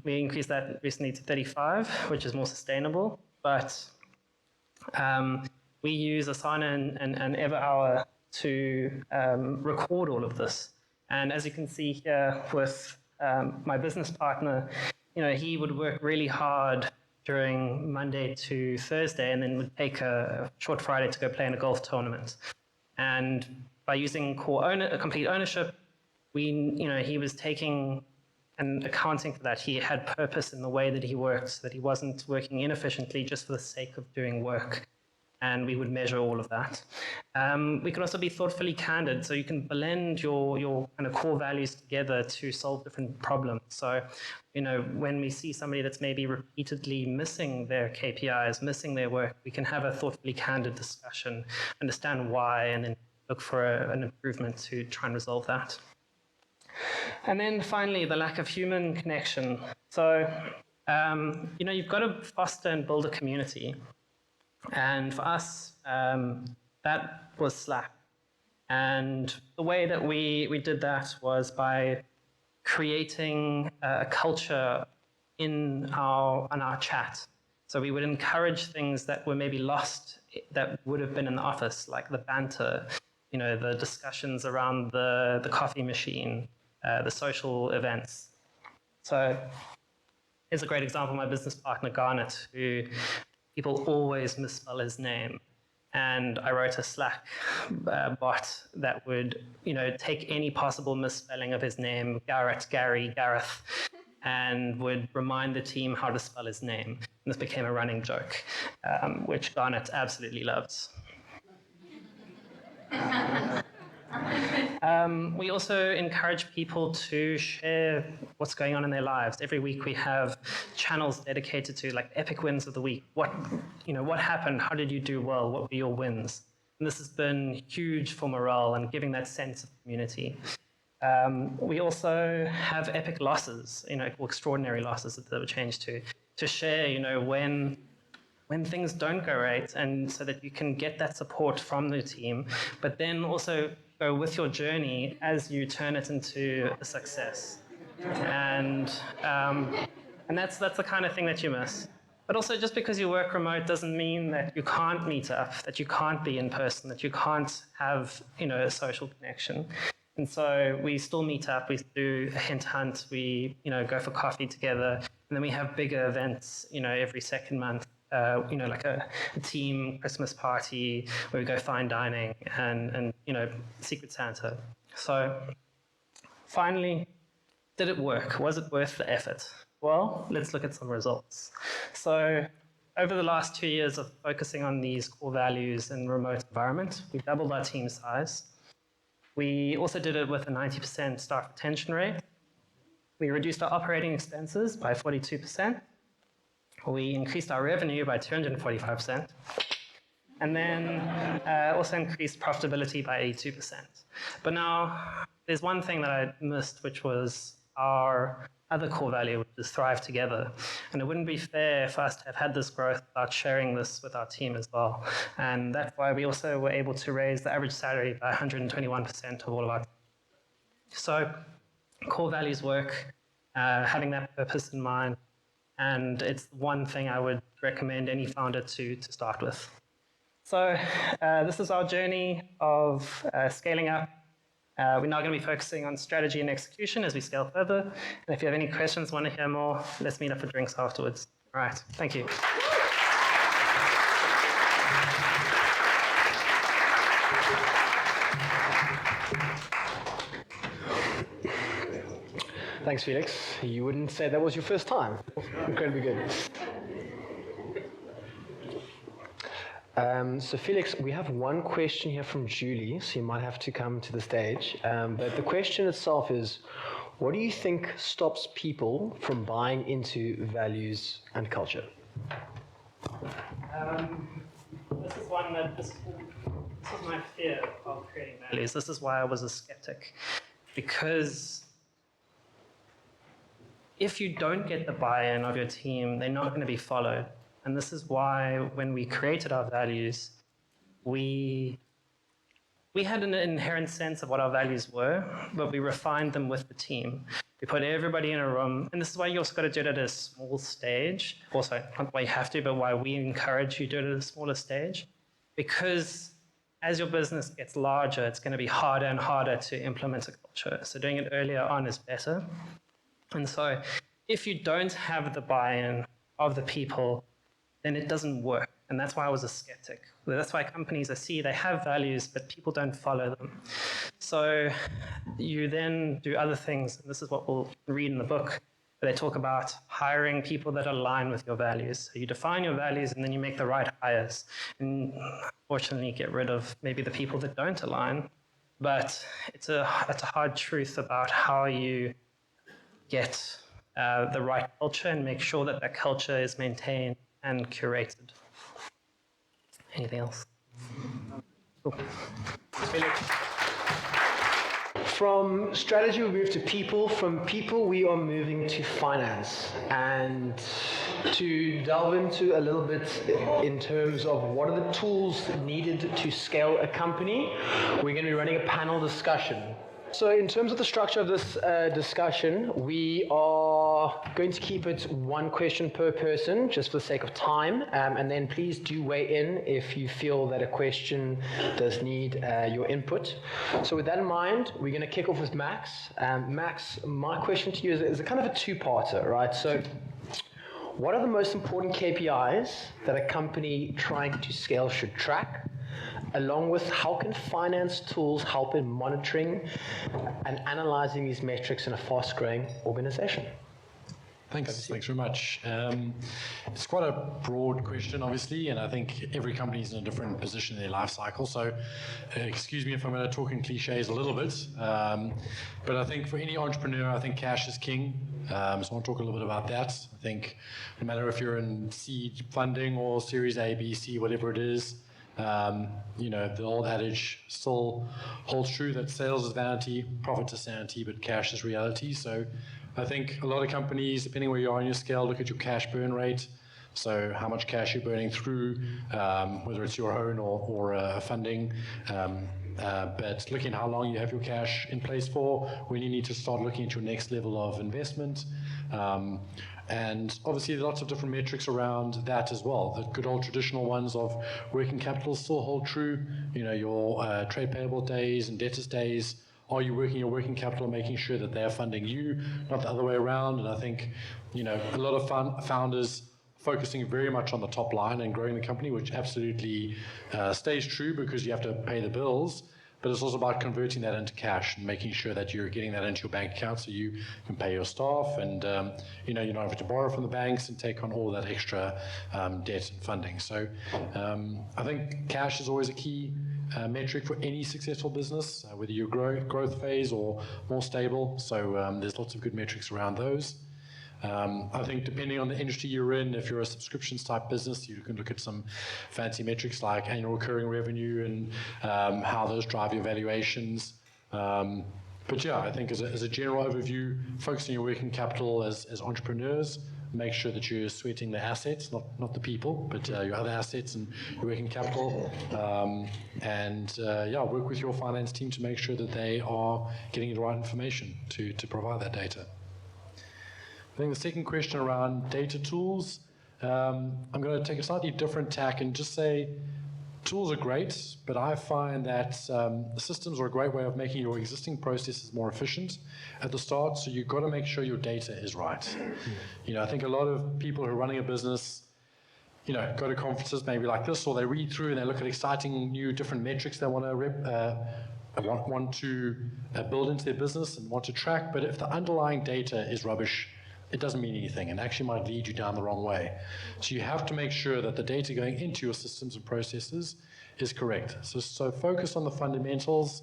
We increased that recently to 35, which is more sustainable. But we use Asana and EverHour to record all of this. And as you can see here with my business partner, he would work really hard during Monday to Thursday, and then would take a short Friday to go play in a golf tournament. And by using complete ownership, he was taking and accounting for that. He had purpose in the way that he worked, so that he wasn't working inefficiently just for the sake of doing work. And we would measure all of that. We can also be thoughtfully candid, so you can blend your kind of core values together to solve different problems. So, when we see somebody that's maybe repeatedly missing their KPIs, missing their work, we can have a thoughtfully candid discussion, understand why, and then look for an improvement to try and resolve that. And then finally, the lack of human connection. So, you've got to foster and build a community. And for us, that was Slack. And the way that we did that was by creating a culture on our chat. So we would encourage things that were maybe lost that would have been in the office, like the banter, the discussions around the coffee machine, the social events. So here's a great example, my business partner, Garnet, who people always misspell his name. And I wrote a Slack bot that would, take any possible misspelling of his name, Garrett, Gary, Gareth, and would remind the team how to spell his name. And this became a running joke, which Garnet absolutely loves. We also encourage people to share what's going on in their lives. Every week we have channels dedicated to like epic wins of the week. What happened? How did you do well? What were your wins? And this has been huge for morale and giving that sense of community. We also have epic losses, or extraordinary losses that they were changed to share, when things don't go right, and so that you can get that support from the team, but then also go with your journey as you turn it into a success. And that's the kind of thing that you miss. But also, just because you work remote doesn't mean that you can't meet up, that you can't be in person, that you can't have, a social connection. And so we still meet up, we do a hint hunt, we, go for coffee together, and then we have bigger events, every second month. Like a team Christmas party where we go fine dining and Secret Santa. So finally, did it work? Was it worth the effort? Well, let's look at some results. So over the last 2 years of focusing on these core values in remote environment, we doubled our team size. We also did it with a 90% staff retention rate. We reduced our operating expenses by 42%. We increased our revenue by 245%, and then also increased profitability by 82%. But now, there's one thing that I missed, which was our other core value, which is thrive together. And it wouldn't be fair for us to have had this growth without sharing this with our team as well. And that's why we also were able to raise the average salary by 121% of all of our team. So core values work, having that purpose in mind, and it's one thing I would recommend any founder to start with. So this is our journey of scaling up. We're now going to be focusing on strategy and execution as we scale further. And if you have any questions, want to hear more, let's meet up for drinks afterwards. All right, thank you. Thanks, Felix. You wouldn't say that was your first time. Incredibly good. So Felix, we have one question here from Julie, so you might have to come to the stage. But the question itself is, what do you think stops people from buying into values and culture? This is one that this was my fear of creating values. This is why I was a skeptic, because if you don't get the buy-in of your team, they're not going to be followed. And this is why when we created our values, we had an inherent sense of what our values were, but we refined them with the team. We put everybody in a room, and this is why you also got to do it at a small stage. Also, not why you have to, but why we encourage you to do it at a smaller stage. Because as your business gets larger, it's going to be harder and harder to implement a culture. So doing it earlier on is better. And so if you don't have the buy-in of the people, then it doesn't work. And that's why I was a skeptic. That's why companies I see, they have values, but people don't follow them. So you then do other things, and this is what we'll read in the book, where they talk about hiring people that align with your values. So you define your values, and then you make the right hires. And fortunately, get rid of maybe the people that don't align. But it's a hard truth about how you get the right culture and make sure that that culture is maintained and curated. Anything else? Cool. From strategy, we move to people. From people, we are moving to finance. And to delve into a little bit in terms of what are the tools needed to scale a company, we're going to be running a panel discussion. So in terms of the structure of this discussion, we are going to keep it one question per person, just for the sake of time, and then please do weigh in if you feel that a question does need your input. So with that in mind, we're going to kick off with Max. Max, my question to you is a kind of a two-parter, right? So what are the most important KPIs that a company trying to scale should track? Along with how can finance tools help in monitoring and analyzing these metrics in a fast-growing organization? Thanks very much. It's quite a broad question, obviously, and I think every company is in a different position in their life cycle. So, excuse me if I'm going to talk in cliches a little bit, but I think for any entrepreneur, I think cash is king. So I want to talk a little bit about that. I think no matter if you're in seed funding or Series A, B, C, whatever it is, the old adage still holds true that sales is vanity, profit is sanity, but cash is reality. So I think a lot of companies, depending where you are on your scale, look at your cash burn rate. So how much cash you're burning through, whether it's your own or funding. But looking at how long you have your cash in place for, when you need to start looking at your next level of investment. And obviously, there are lots of different metrics around that as well. The good old traditional ones of working capital still hold true. Your trade payable days and debtors days. Are you working your working capital, making sure that they're funding you, not the other way around? And I think, a lot of founders focusing very much on the top line and growing the company, which absolutely stays true because you have to pay the bills. But it's also about converting that into cash and making sure that you're getting that into your bank account so you can pay your staff and, you don't have to borrow from the banks and take on all that extra debt and funding. So I think cash is always a key metric for any successful business, whether you're growth phase or more stable. So there's lots of good metrics around those. I think depending on the industry you're in, if you're a subscriptions type business, you can look at some fancy metrics like annual recurring revenue and how those drive your valuations. But yeah, I think as a general overview, focusing your working capital as entrepreneurs, make sure that you're sweating the assets, not the people, but your other assets and your working capital. Work with your finance team to make sure that they are getting the right information to provide that data. I think the second question around data tools, I'm going to take a slightly different tack and just say tools are great, but I find that systems are a great way of making your existing processes more efficient at the start, so you've got to make sure your data is right. I think a lot of people who are running a business, go to conferences maybe like this, or they read through and they look at exciting new different metrics they want to build into their business and want to track, but if the underlying data is rubbish, it doesn't mean anything and actually might lead you down the wrong way. So you have to make sure that the data going into your systems and processes is correct. So focus on the fundamentals,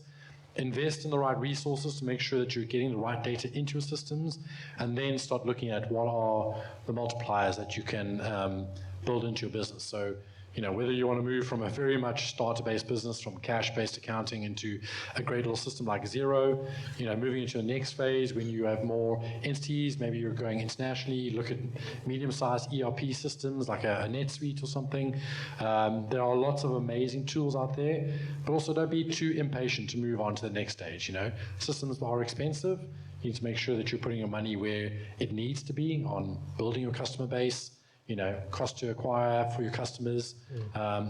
invest in the right resources to make sure that you're getting the right data into your systems, and then start looking at what are the multipliers that you can build into your business. So whether you want to move from a very much starter-based business, from cash-based accounting into a great little system like Xero, moving into the next phase when you have more entities, maybe you're going internationally, look at medium-sized ERP systems like a NetSuite or something. There are lots of amazing tools out there, but also don't be too impatient to move on to the next stage. Systems are expensive. You need to make sure that you're putting your money where it needs to be on building your customer base. Cost to acquire for your customers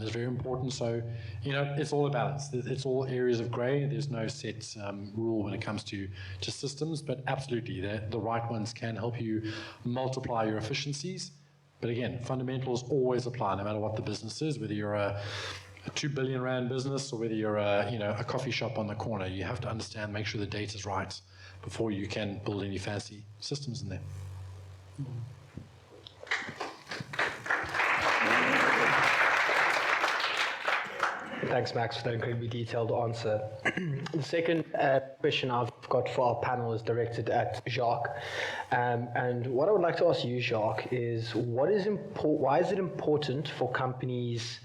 is very important. So, it's all a balance. It's all areas of gray. There's no set rule when it comes to systems, but absolutely, the right ones can help you multiply your efficiencies. But again, fundamentals always apply, no matter what the business is, whether you're a 2 billion rand business or whether you're a coffee shop on the corner. You have to understand, make sure the data's right before you can build any fancy systems in there. Thanks, Max, for that incredibly detailed answer. The second question I've got for our panel is directed at Jacques. And what I would like to ask you, Jacques, is why is it important for companies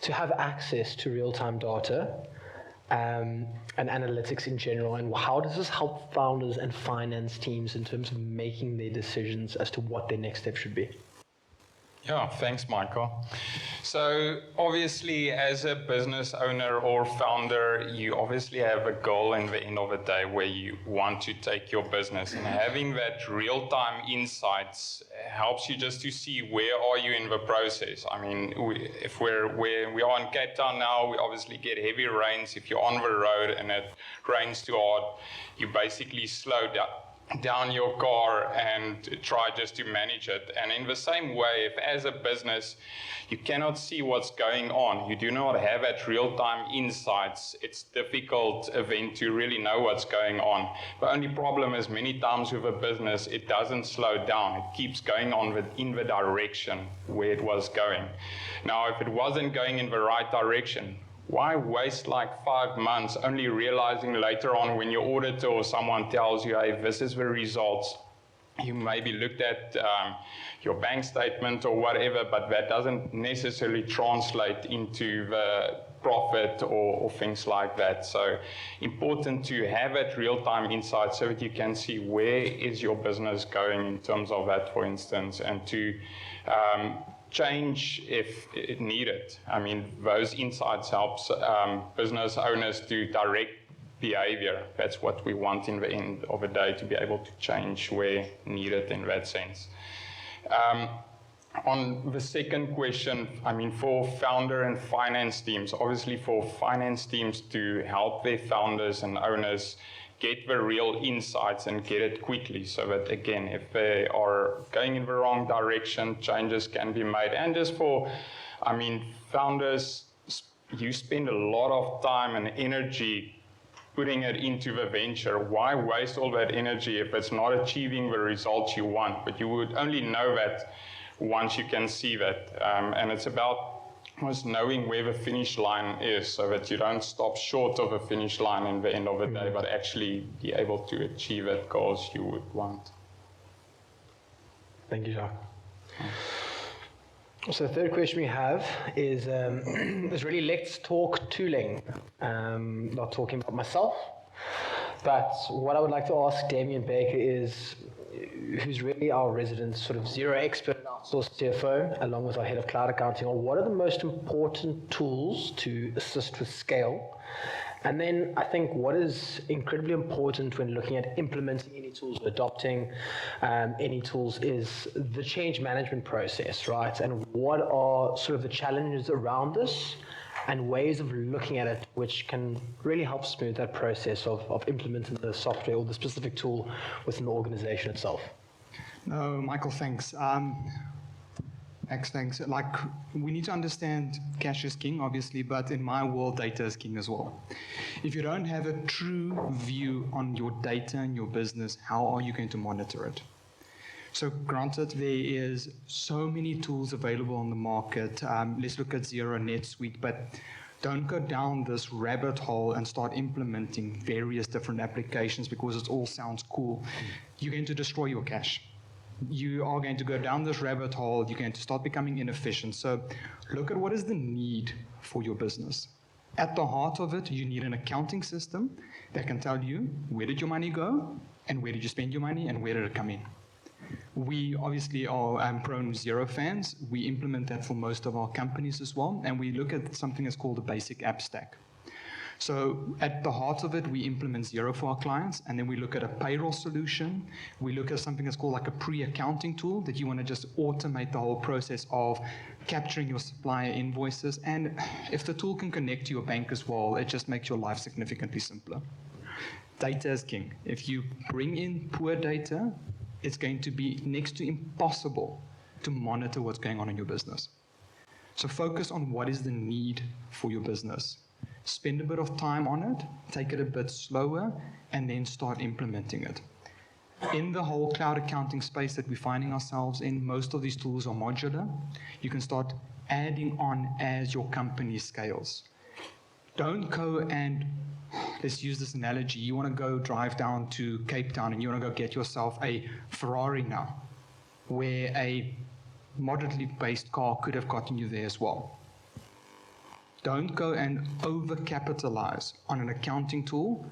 to have access to real-time data and analytics in general, and how does this help founders and finance teams in terms of making their decisions as to what their next step should be? Yeah, thanks, Michael. So obviously, as a business owner or founder, you obviously have a goal in the end of the day where you want to take your business, and having that real-time insights helps you just to see where are you in the process. I mean, if we are in Cape Town now, we obviously get heavy rains. If you're on the road and it rains too hard, you basically slow down your car and try just to manage it. And in the same way, if as a business you cannot see what's going on, you do not have that real-time insights, it's difficult then to really know what's going on. The only problem is many times with a business, it doesn't slow down. It keeps going on in the direction where it was going. Now, if it wasn't going in the right direction, why waste like 5 months only realizing later on when your auditor or someone tells you, hey, this is the results? You maybe looked at your bank statement or whatever, but that doesn't necessarily translate into the profit or things like that. So important to have that real-time insight so that you can see where is your business going in terms of that, for instance, and to change if it needed. I mean, those insights helps business owners to direct behavior. That's what we want in the end of the day, to be able to change where needed in that sense. On the second question, I mean, for founder and finance teams, obviously for finance teams to help their founders and owners get the real insights and get it quickly, so that, again, if they are going in the wrong direction, changes can be made. And just for, I mean, founders, you spend a lot of time and energy putting it into the venture. Why waste all that energy if it's not achieving the results you want? But you would only know that once you can see that. And it's about almost knowing where the finish line is, so that you don't stop short of a finish line in the end of the day, but actually be able to achieve that goals you would want. Thank you, Jacques. So the third question we have is really, let's talk tooling. Not talking about myself, but what I would like to ask Damien Baker is, who's really our resident sort of Xero expert outsourced CFO, along with our head of cloud accounting, on what are the most important tools to assist with scale. And then I think what is incredibly important when looking at implementing any tools or adopting any tools is the change management process, right? And what are sort of the challenges around this and ways of looking at it which can really help smooth that process of implementing the software or the specific tool within the organization itself. No, Michael, thanks. Max, thanks. Like, we need to understand cash is king, obviously, but in my world, data is king as well. If you don't have a true view on your data and your business, how are you going to monitor it? So granted, there is so many tools available on the market. Let's look at Xero, NetSuite, but don't go down this rabbit hole and start implementing various different applications because it all sounds cool. You're going to destroy your cash. You are going to go down this rabbit hole. You're going to start becoming inefficient. So look at what is the need for your business. At the heart of it, you need an accounting system that can tell you where did your money go and where did you spend your money and where did it come in. We obviously are prone Xero fans. We implement that for most of our companies as well, and we look at something that's called a basic app stack. So at the heart of it, we implement Xero for our clients, and then we look at a payroll solution. We look at something that's called like a pre-accounting tool that you want to just automate the whole process of capturing your supplier invoices. And if the tool can connect to your bank as well, it just makes your life significantly simpler. Data is king. If you bring in poor data, it's going to be next to impossible to monitor what's going on in your business. So focus on what is the need for your business. Spend a bit of time on it, take it a bit slower, and then start implementing it. In the whole cloud accounting space that we're finding ourselves in, most of these tools are modular. You can start adding on as your company scales. Don't go and, let's use this analogy, you want to go drive down to Cape Town and you want to go get yourself a Ferrari now, where a moderately based car could have gotten you there as well. Don't go and overcapitalize on an accounting tool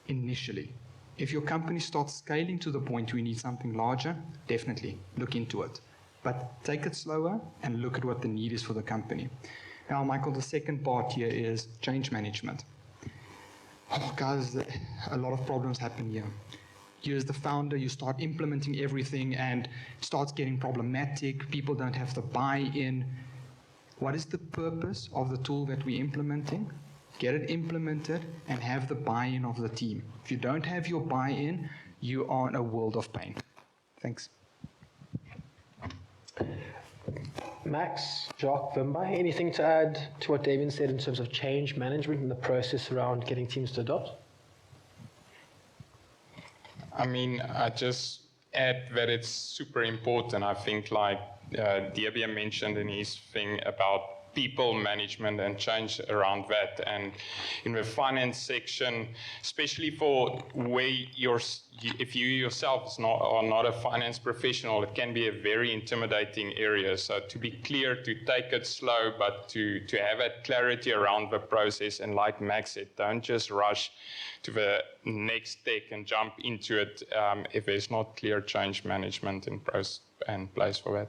initially. If your company starts scaling to the point where you need something larger, definitely look into it. But take it slower and look at what the need is for the company. Now, Michael, the second part here is change management. Oh, guys, a lot of problems happen here. You as the founder, you start implementing everything and it starts getting problematic. People don't have the buy-in. What is the purpose of the tool that we're implementing? Get it implemented and have the buy-in of the team. If you don't have your buy-in, you are in a world of pain. Thanks. Max, Jacques, Wimbai, anything to add to what Damien said in terms of change management and the process around getting teams to adopt? I mean, I just add that it's super important. I think like Diabia mentioned in his thing about people management and change around that. And in the finance section, especially for where if you yourself are not a finance professional, it can be a very intimidating area. So to be clear, to take it slow, but to have that clarity around the process. And like Max said, don't just rush to the next tech and jump into it if there's not clear change management in place for that.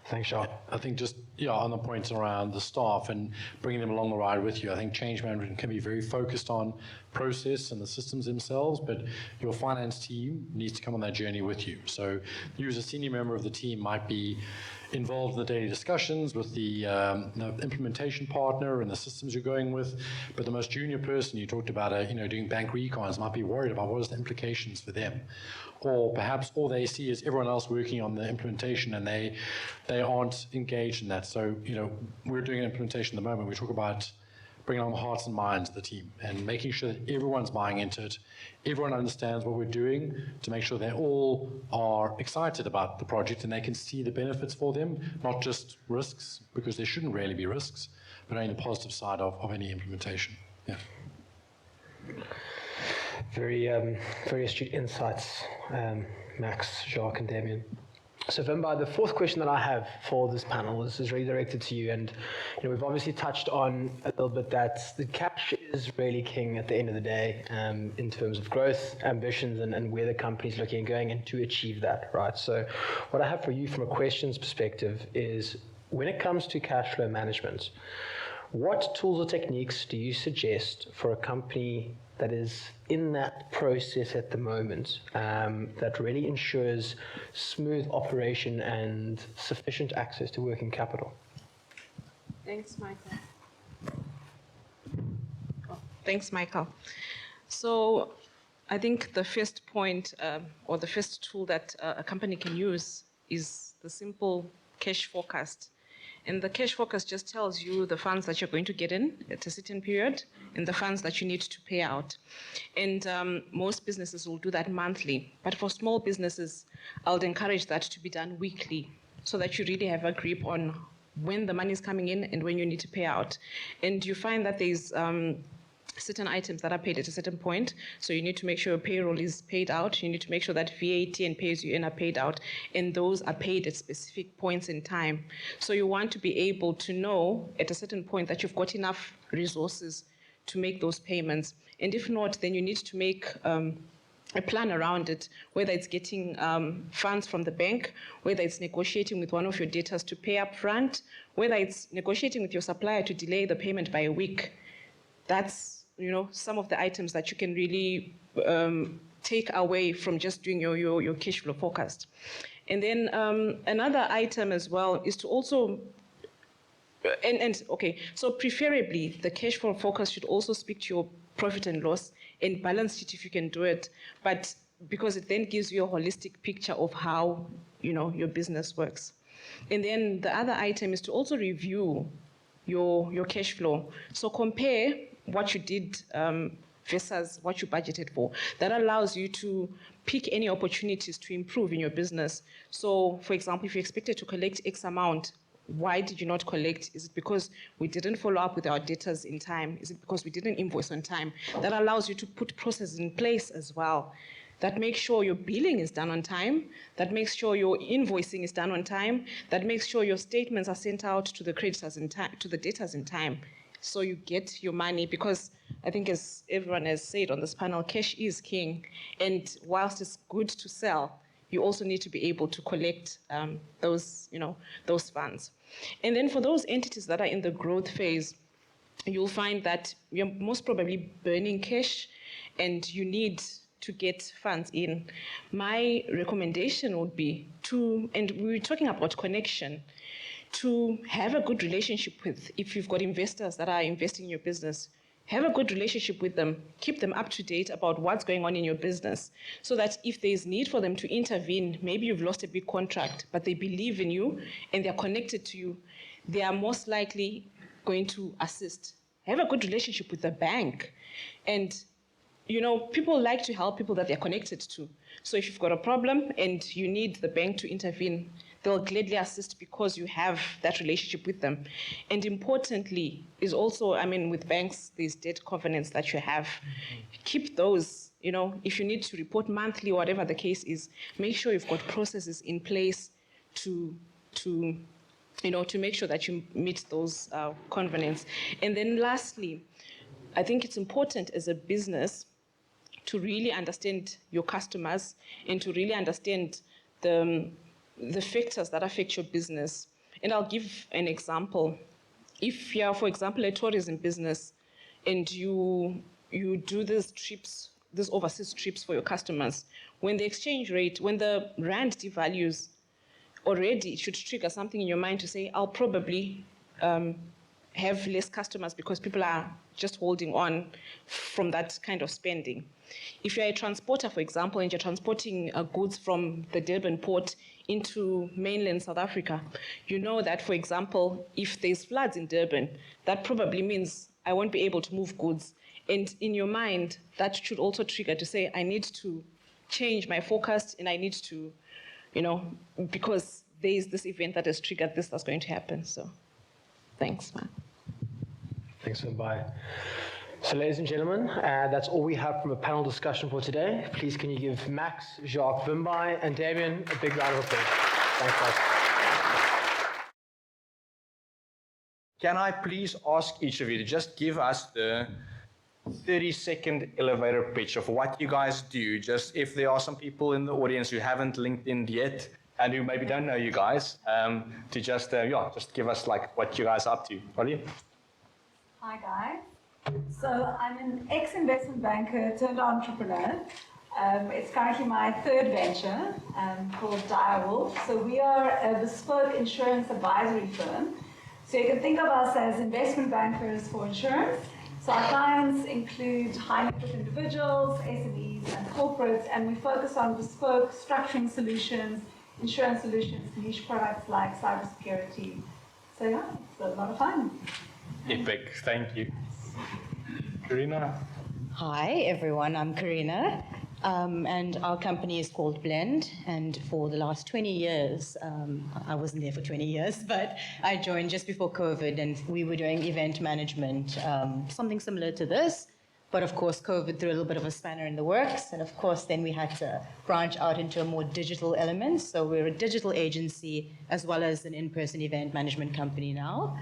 Thanks, Jacques. I think just, on the points around the staff and bringing them along the ride with you, I think change management can be very focused on process and the systems themselves, but your finance team needs to come on that journey with you. So you as a senior member of the team might be involved in the daily discussions with the implementation partner and the systems you're going with, but the most junior person, you talked about doing bank recons, might be worried about what is the implications for them. Or perhaps all they see is everyone else working on the implementation and they aren't engaged in that. So, we're doing an implementation at the moment. We talk about bringing on the hearts and minds of the team and making sure that everyone's buying into it. Everyone understands what we're doing to make sure they all are excited about the project and they can see the benefits for them, not just risks, because there shouldn't really be risks, but only the positive side of any implementation. Yeah. Very astute insights, Max, Jacques, and Damien. So, Wimbai, the fourth question that I have for this panel is really directed to you. And we've obviously touched on a little bit that the cash is really king at the end of the day in terms of growth, ambitions, and where the company's looking and going and to achieve that, right? So, what I have for you from a questions perspective is when it comes to cash flow management, what tools or techniques do you suggest for a company that is in that process at the moment that really ensures smooth operation and sufficient access to working capital? Thanks, Michael. Thanks, Michael. So I think the first point or the first tool that a company can use is the simple cash forecast. And the cash forecast just tells you the funds that you're going to get in at a certain period and the funds that you need to pay out. And most businesses will do that monthly. But for small businesses, I would encourage that to be done weekly so that you really have a grip on when the money is coming in and when you need to pay out. And you find that there's certain items that are paid at a certain point. So you need to make sure your payroll is paid out. You need to make sure that VAT and pay-as-you-earn are paid out. And those are paid at specific points in time. So you want to be able to know at a certain point that you've got enough resources to make those payments. And if not, then you need to make a plan around it, whether it's getting funds from the bank, whether it's negotiating with one of your debtors to pay up front, whether it's negotiating with your supplier to delay the payment by a week. That's some of the items that you can really take away from just doing your cash flow forecast. And then another item as well is to also, so preferably the cash flow forecast should also speak to your profit and loss and balance sheet if you can do it. But because it then gives you a holistic picture of how, your business works. And then the other item is to also review your cash flow. So compare what you did versus what you budgeted for. That allows you to pick any opportunities to improve in your business. So, for example, if you expected to collect X amount, why did you not collect? Is it because we didn't follow up with our debtors in time? Is it because we didn't invoice on time? That allows you to put processes in place as well. That makes sure your billing is done on time. That makes sure your invoicing is done on time. That makes sure your statements are sent out to the creditors in time, to the debtors in time. So you get your money, because I think, as everyone has said on this panel, cash is king. And whilst it's good to sell, you also need to be able to collect those funds. And then for those entities that are in the growth phase, you'll find that you're most probably burning cash and you need to get funds in. My recommendation would be and we were talking about connection, to have a good relationship with, if you've got investors that are investing in your business, have a good relationship with them, keep them up to date about what's going on in your business, so that if there's need for them to intervene, maybe you've lost a big contract, but they believe in you and they're connected to you, they are most likely going to assist. Have a good relationship with the bank. And people like to help people that they're connected to. So if you've got a problem and you need the bank to intervene, they'll gladly assist because you have that relationship with them. And importantly is also, with banks, these debt covenants that you have, keep those, if you need to report monthly or whatever the case is, make sure you've got processes in place to make sure that you meet those covenants. And then lastly, I think it's important as a business to really understand your customers and to really understand the factors that affect your business. And I'll give an example. If you're, for example, a tourism business and you do these overseas trips for your customers, when the exchange rate, when the rand devalues, already it should trigger something in your mind to say, I'll probably have less customers because people are just holding on from that kind of spending. If you're a transporter, for example, and you're transporting goods from the Durban port into mainland South Africa, you know that, for example, if there's floods in Durban, that probably means I won't be able to move goods. And in your mind, that should also trigger to say, I need to change my forecast and I need to, because there is this event that has triggered this that's going to happen. So thanks, man. Thanks, Mbai. So, ladies and gentlemen, that's all we have from a panel discussion for today. Please, can you give Max, Jacques, Mbai, and Damien a big round of applause? Thanks, guys. Can I please ask each of you to just give us the 30-second elevator pitch of what you guys do, just if there are some people in the audience who haven't linked in yet and who maybe don't know you guys, to just give us what you guys are up to. Ollie? Hi guys. So I'm an ex-investment banker turned entrepreneur. It's currently my third venture called Direwolf. So we are a bespoke insurance advisory firm. So you can think of us as investment bankers for insurance. So our clients include high net worth individuals, SMEs, and corporates, and we focus on bespoke structuring solutions, insurance solutions, niche products like cybersecurity. So yeah, it's a lot of fun. Epic, thank you. Karina? Hi everyone, I'm Karina, and our company is called Blend, and for the last 20 years, I wasn't there for 20 years, but I joined just before COVID, and we were doing event management, something similar to this, but of course COVID threw a little bit of a spanner in the works, and of course then we had to branch out into a more digital element, so we're a digital agency as well as an in-person event management company now.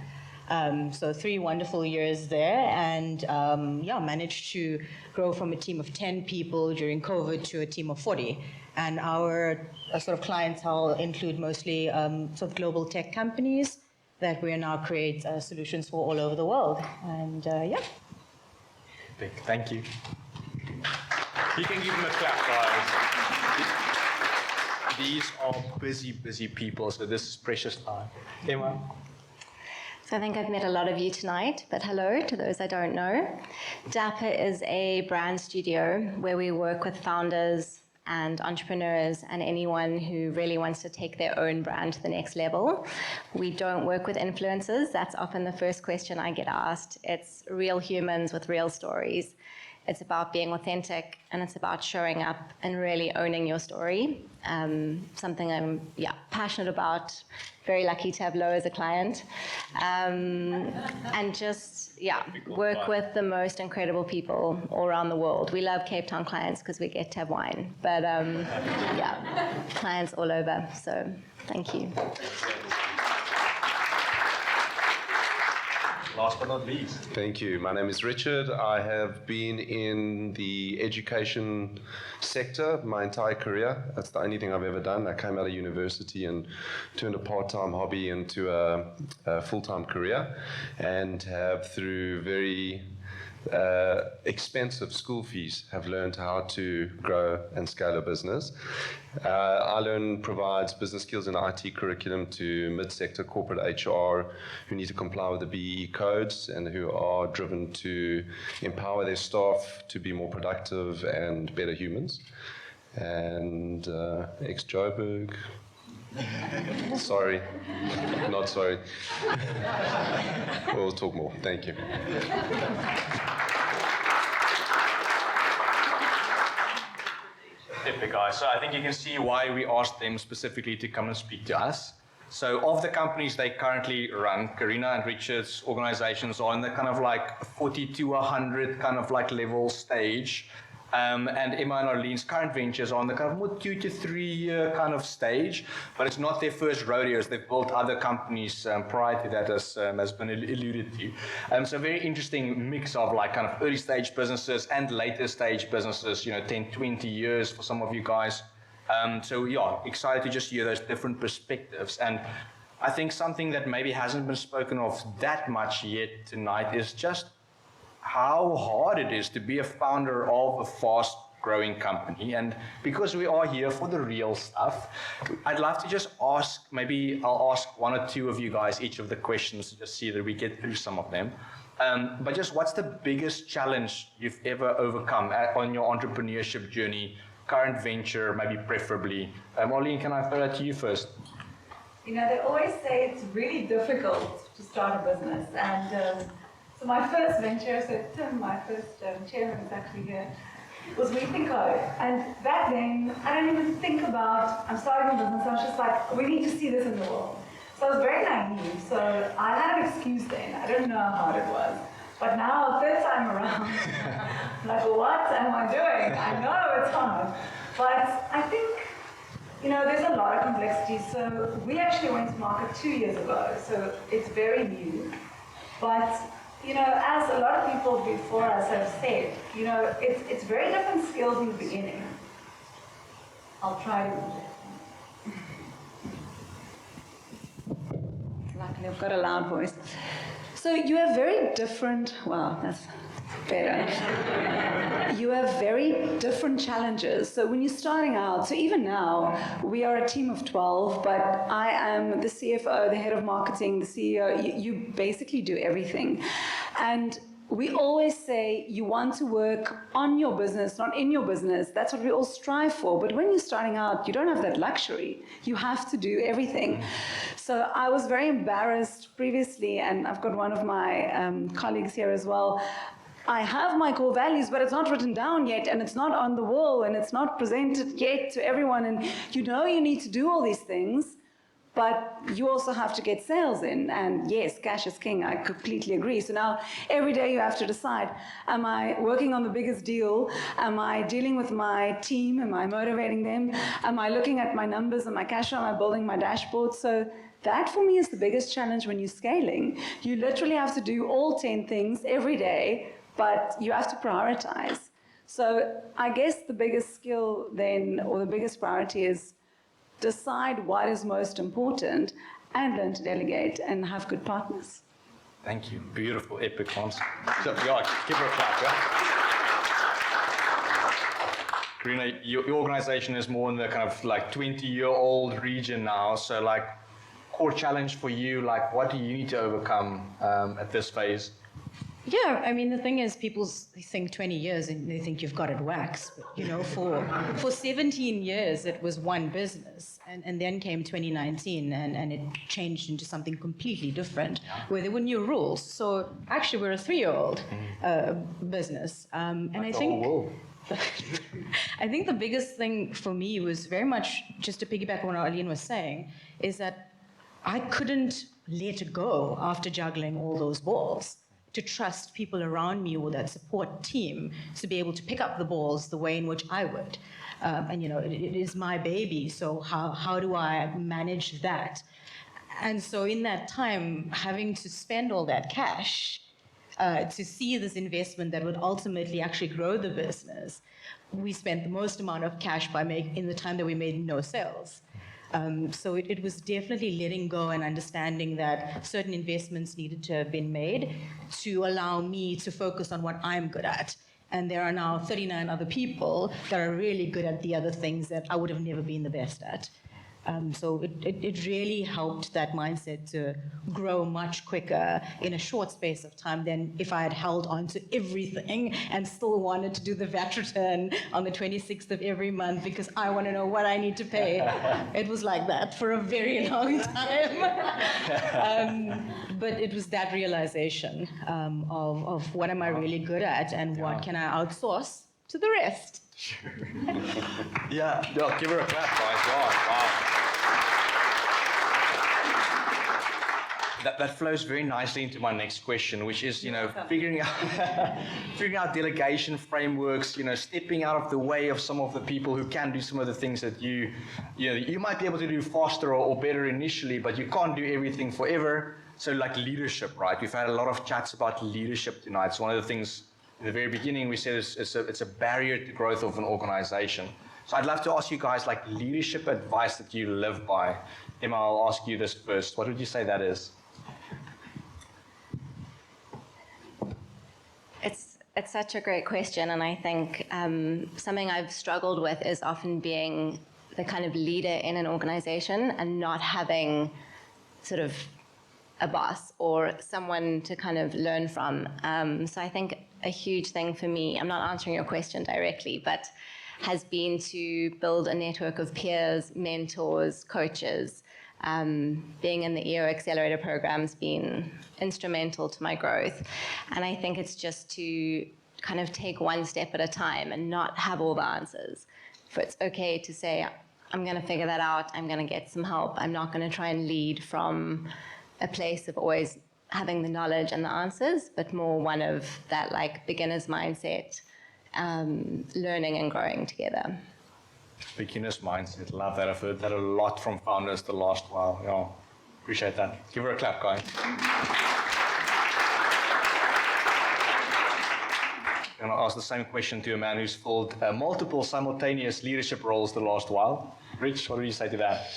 So 3 wonderful years there, and managed to grow from a team of 10 people during COVID to a team of 40. And our sort of clientele include mostly sort of global tech companies that we now create solutions for all over the world. And Big, thank you. You can give them a clap, guys. These are busy, busy people, so this is precious time. Emma? So I think I've met a lot of you tonight, but hello to those I don't know. Dapper is a brand studio where we work with founders and entrepreneurs and anyone who really wants to take their own brand to the next level. We don't work with influencers. That's often the first question I get asked. It's real humans with real stories. It's about being authentic, and it's about showing up and really owning your story. Something I'm passionate about. Very lucky to have Lo as a client. And just work with the most incredible people all around the world. We love Cape Town clients because we get to have wine. But clients all over. So thank you. Last but not least. Thank you. My name is Richard. I have been in the education sector my entire career. That's the only thing I've ever done. I came out of university and turned a part-time hobby into a full-time career, and have, through very expensive school fees, have learned how to grow and scale a business. iLearn provides business skills and IT curriculum to mid-sector corporate HR who need to comply with the BEE codes and who are driven to empower their staff to be more productive and better humans. And ex-Joburg. Sorry, not sorry. We'll talk more. Thank you. Epic, guys. So I think you can see why we asked them specifically to come and speak to us. So of the companies they currently run, Karina and Richard's organizations are in the kind of like 40 to 100 kind of like level stage. And Emma and Arlene's current ventures are on the kind of more 2 to 3 year kind of stage, but it's not their first rodeos. They've built other companies prior to that, as has been alluded to. So a very interesting mix of like kind of early stage businesses and later stage businesses, 10, 20 years for some of you guys. So excited to just hear those different perspectives. And I think something that maybe hasn't been spoken of that much yet tonight is just how hard it is to be a founder of a fast-growing company. And because we are here for the real stuff, I'd love to just ask, maybe I'll ask one or two of you guys each of the questions to just see that we get through some of them. But just what's the biggest challenge you've ever overcome on your entrepreneurship journey, current venture, maybe preferably? Arlene, can I throw that to you first? They always say it's really difficult to start a business. And so my first venture, so Tim, my first chairman is actually here, was WeThinkCo. And back then, I don't even think about, I'm starting a business, I was just like, we need to see this in the world. So I was very naive, so I had an excuse then, I don't know how hard it was. But now, third time around, I'm like, what am I doing? I know it's hard. But I think, there's a lot of complexity. So we actually went to market 2 years ago, so it's very new. But as a lot of people before us have said, it's very different skills in the beginning. I'll try to. Luckily, I've got a loud voice. So you have very different, wow, that's better. You have very different challenges. So when you're starting out, so even now, we are a team of 12, but I am the CFO, the head of marketing, the CEO. You basically do everything. And we always say you want to work on your business, not in your business. That's what we all strive for. But when you're starting out, you don't have that luxury. You have to do everything. So I was very embarrassed previously, and I've got one of my colleagues here as well. I have my core values, but it's not written down yet, and it's not on the wall, and it's not presented yet to everyone. And you need to do all these things, but you also have to get sales in. And yes, cash is king. I completely agree. So now every day you have to decide, am I working on the biggest deal? Am I dealing with my team? Am I motivating them? Am I looking at my numbers and my cash flow? Am I building my dashboard? So that for me is the biggest challenge when you're scaling. You literally have to do all 10 things every day, but you have to prioritize. So I guess the biggest skill then, or the biggest priority is decide what is most important and learn to delegate and have good partners. Thank you. Beautiful, epic answer. So, give her a clap, Karina, your organization is more in the kind of like 20-year-old region now. So like core challenge for you, like what do you need to overcome at this phase? Yeah, I mean, the thing is, people think 20 years and they think you've got it waxed. But, you know, for 17 years, it was one business. And then came 2019 and it changed into something completely different where there were new rules. So actually, we're a 3-year-old business. And I think... I think the biggest thing for me was very much, just to piggyback on what Arlene was saying, is that I couldn't let go after juggling all those balls to trust people around me or that support team to be able to pick up the balls the way in which I would. And, you know, it is my baby, so how do I manage that? And so in that time, having to spend all that cash to see this investment that would ultimately actually grow the business, we spent the most amount of cash in the time that we made no sales. So it was definitely letting go and understanding that certain investments needed to have been made to allow me to focus on what I'm good at. And there are now 39 other people that are really good at the other things that I would have never been the best at. So it really helped that mindset to grow much quicker in a short space of time than if I had held on to everything and still wanted to do the VAT return on the 26th of every month because I want to know what I need to pay. It was like that for a very long time. But it was that realization of what am I really good at and what can I outsource to the rest. Yeah, give her a clap, guys. Wow. That flows very nicely into my next question, which is, you know, figuring out delegation frameworks, you know, stepping out of the way of some of the people who can do some of the things that you might be able to do faster or better initially, but you can't do everything forever. So like leadership, right? We've had a lot of chats about leadership tonight. So one of the things in the very beginning we said it's a barrier to growth of an organization. So I'd love to ask you guys like leadership advice that you live by. Emma, I'll ask you this first. What would you say that is? It's such a great question, and I think something I've struggled with is often being the kind of leader in an organization and not having sort of a boss or someone to kind of learn from. So I think a huge thing for me, I'm not answering your question directly, but has been to build a network of peers, mentors, coaches. Being in the EO Accelerator program's been instrumental to my growth. And I think it's just to kind of take one step at a time and not have all the answers. For it's okay to say, I'm going to figure that out, I'm going to get some help. I'm not going to try and lead from a place of always having the knowledge and the answers, but more one of that like beginner's mindset, learning and growing together. Beginner's mindset, love that. I've heard that a lot from founders the last while. Yeah, appreciate that. Give her a clap, guys. I'm going to ask the same question to a man who's filled multiple simultaneous leadership roles the last while. Rich, what do you say to that?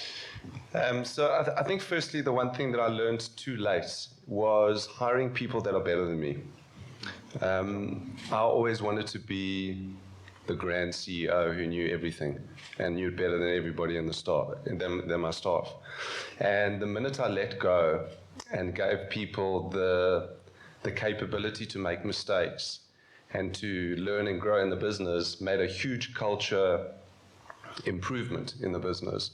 So I think firstly, the one thing that I learned too late was hiring people that are better than me. I always wanted to be the grand CEO who knew everything and knew better than everybody in the staff, than my staff. And the minute I let go and gave people the capability to make mistakes and to learn and grow in the business, made a huge culture improvement in the business.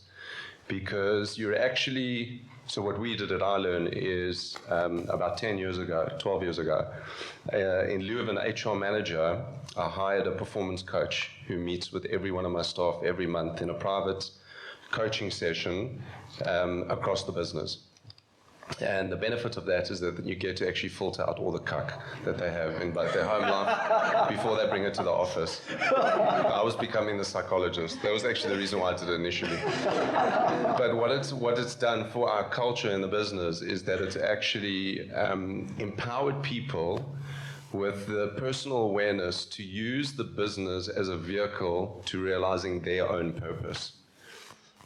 Because you're actually, so what we did at iLearn is about 10 years ago, 12 years ago, in lieu of an HR manager, I hired a performance coach who meets with every one of my staff every month in a private coaching session across the business. And the benefit of that is that you get to actually filter out all the cuck that they have in both their home life before they bring it to the office. I was becoming the psychologist. That was actually the reason why I did it initially. But what it's done for our culture in the business is that it's actually empowered people with the personal awareness to use the business as a vehicle to realizing their own purpose.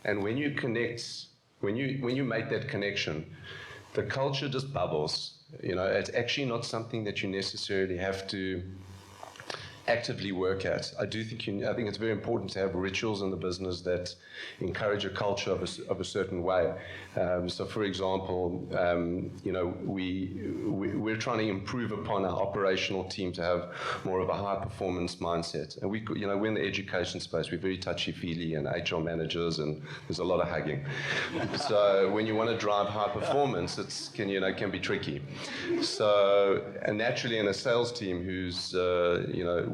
And when you connect, when you make that connection, the culture just bubbles. You know, it's actually not something that you necessarily have to actively work at. I think it's very important to have rituals in the business that encourage a culture of a certain way. So, for example, we're trying to improve upon our operational team to have more of a high performance mindset. And we're in the education space. We're very touchy feely and HR managers, and there's a lot of hugging. So when you want to drive high performance, it can be tricky. So, and naturally in a sales team who's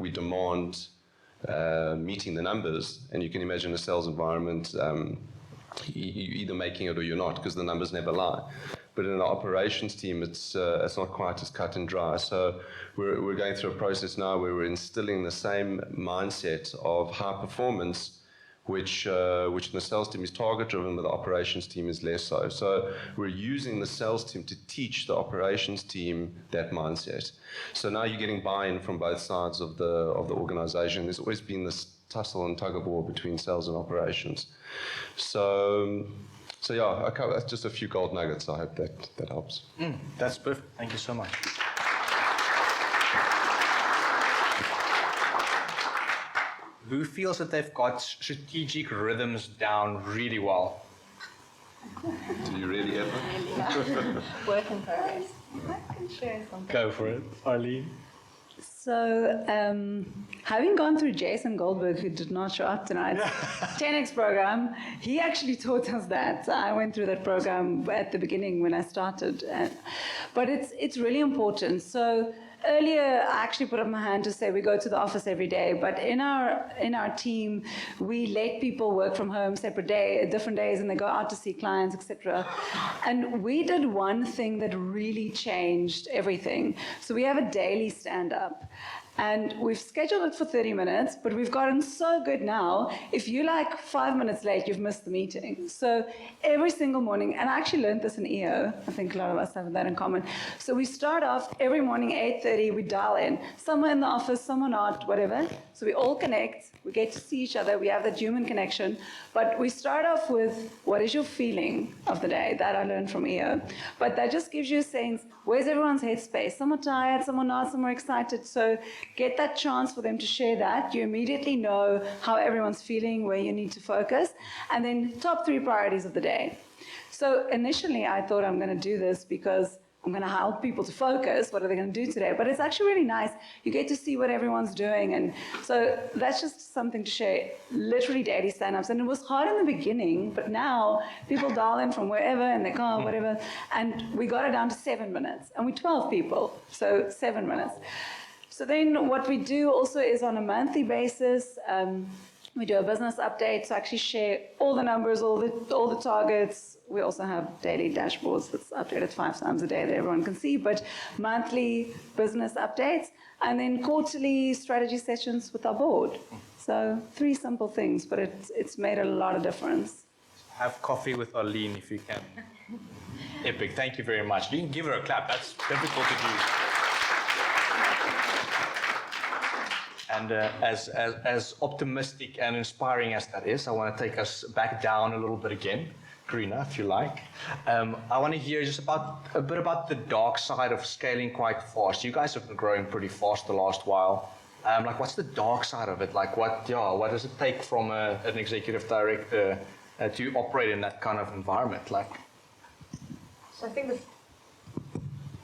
we demand meeting the numbers, and you can imagine a sales environment, you're either making it or you're not, because the numbers never lie. But in an operations team, it's not quite as cut and dry. So we're going through a process now where we're instilling the same mindset of high performance, which in the sales team is target-driven, but the operations team is less so. So we're using the sales team to teach the operations team that mindset. So now you're getting buy-in from both sides of the organization. There's always been this tussle and tug-of-war between sales and operations. So yeah, that's just a few gold nuggets. I hope that helps. That's perfect. Thank you so much. Who feels that they've got strategic rhythms down really well? Do you really ever? Work in progress. I can share something. Go for it, Arlene. So, having gone through Jason Goldberg, who did not show up tonight, 10X program, he actually taught us that. I went through that program at the beginning when I started. But it's really important. So, earlier, I actually put up my hand to say we go to the office every day, but in our team, we let people work from home separate different days, and they go out to see clients, etc. And we did one thing that really changed everything. So we have a daily stand-up. And we've scheduled it for 30 minutes, but we've gotten so good now, if you're like 5 minutes late, you've missed the meeting. So every single morning, and I actually learned this in EO, I think a lot of us have that in common. So we start off every morning, 8:30, we dial in. Some are in the office, some are not, whatever. So we all connect, we get to see each other, we have that human connection. But we start off with, what is your feeling of the day? That I learned from EO. But that just gives you a sense, where's everyone's headspace? Some are tired, some are not, some are excited. So get that chance for them to share that. You immediately know how everyone's feeling, where you need to focus. And then top 3 priorities of the day. So initially I thought I'm going to do this because I'm going to help people to focus. What are they going to do today? But it's actually really nice. You get to see what everyone's doing. And so that's just something to share. Literally daily stand-ups. And it was hard in the beginning, but now people dial in from wherever in their car, whatever. And we got it down to 7 minutes. And we're 12 people, so 7 minutes. So then what we do also is on a monthly basis, we do a business update to actually share all the numbers, all the targets. We also have daily dashboards that's updated 5 times a day that everyone can see, but monthly business updates, and then quarterly strategy sessions with our board. So 3 simple things, but it's made a lot of difference. Have coffee with Arlene if you can. Epic, thank you very much. You can give her a clap, that's difficult to do. And as optimistic and inspiring as that is, I want to take us back down a little bit again. Karina, if you like. I want to hear just a bit about the dark side of scaling quite fast. You guys have been growing pretty fast the last while. What's the dark side of it? What does it take from an executive director to operate in that kind of environment? So I think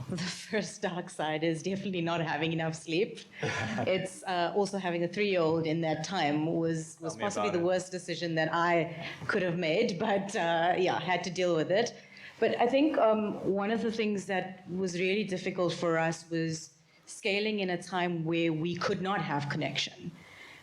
the first dark side is definitely not having enough sleep. It's also having a 3-year-old in that time was possibly the worst decision that I could have made, but had to deal with it. But I think one of the things that was really difficult for us was scaling in a time where we could not have connection.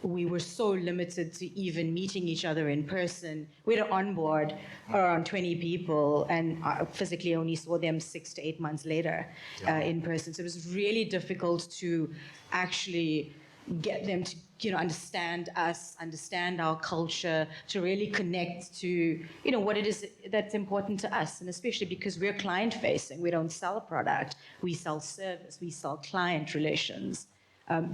We were so limited to even meeting each other in person. We had to onboard around 20 people, and I physically only saw them 6 to 8 months later in person. So it was really difficult to actually get them to understand us, understand our culture, to really connect to what it is that's important to us, and especially because we're client facing. We don't sell a product, we sell service, we sell client relations.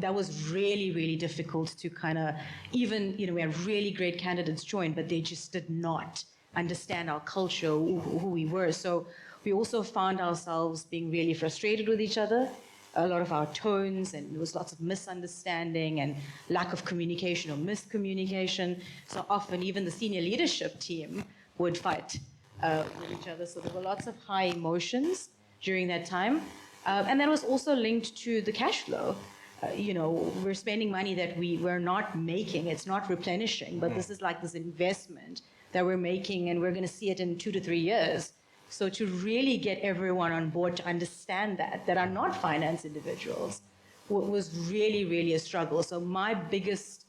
That was really, really difficult to kind of we had really great candidates join, but they just did not understand our culture, who we were. So we also found ourselves being really frustrated with each other, a lot of our tones, and there was lots of misunderstanding and lack of communication or miscommunication. So often even the senior leadership team would fight with each other. So there were lots of high emotions during that time. And that was also linked to the cash flow. We're spending money that we're not making, it's not replenishing, but this is like this investment that we're making, and we're going to see it in 2 to 3 years. So to really get everyone on board to understand that are not finance individuals, was really, really a struggle. So my biggest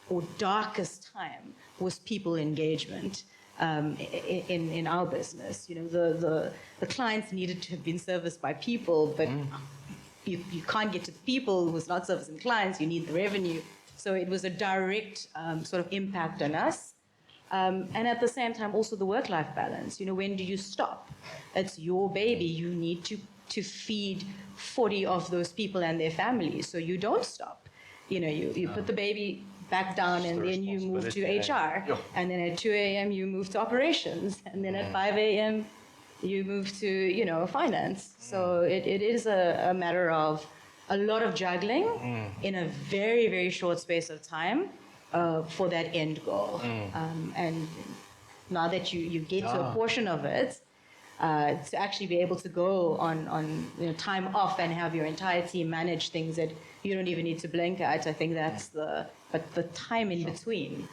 or darkest time was people engagement in our business. The clients needed to have been serviced by people, but you can't get to the people who's not servicing clients, you need the revenue. So it was a direct sort of impact on us. And at the same time, also the work-life balance. When do you stop? It's your baby. You need to feed 40 of those people and their families. So you don't stop. You put the baby back down, and then you move to HR. And then at 2 a.m. you move to operations. And then at 5 a.m. you move to, finance. So it is a matter of a lot of juggling in a very, very short space of time. For that end goal. And now that you get to a portion of it, to actually be able to go on time off and have your entire team manage things that you don't even need to blink at, I think that's the time in between.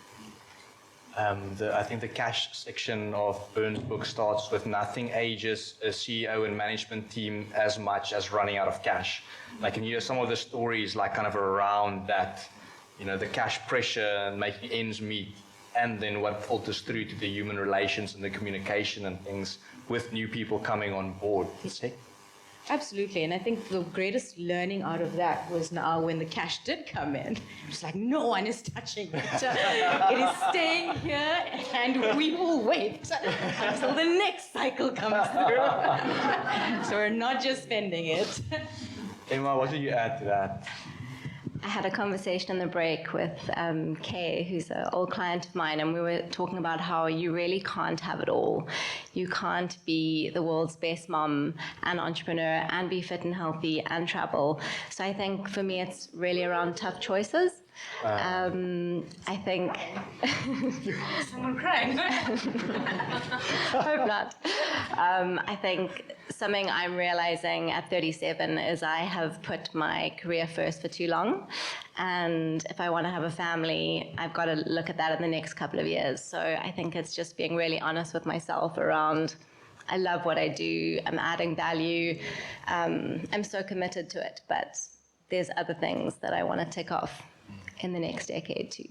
I think the cash section of Bern's book starts with nothing ages a CEO and management team as much as running out of cash. Like, and some of the stories like kind of around that, the cash pressure and making ends meet, and then what filters through to the human relations and the communication and things with new people coming on board. Absolutely, and I think the greatest learning out of that was now when the cash did come in, it's like no one is touching it. It is staying here, and we will wait until the next cycle comes through. So we're not just spending it. Emma, what do you add to that? I had a conversation in the break with Kay, who's an old client of mine, and we were talking about how you really can't have it all. You can't be the world's best mom and entrepreneur and be fit and healthy and travel. So I think for me, it's really around tough choices. I think... Someone crying. Hope not. I think something I'm realizing at 37 is I have put my career first for too long. And if I want to have a family, I've got to look at that in the next couple of years. So I think it's just being really honest with myself around, I love what I do, I'm adding value, I'm so committed to it, but there's other things that I want to tick off in the next decade too.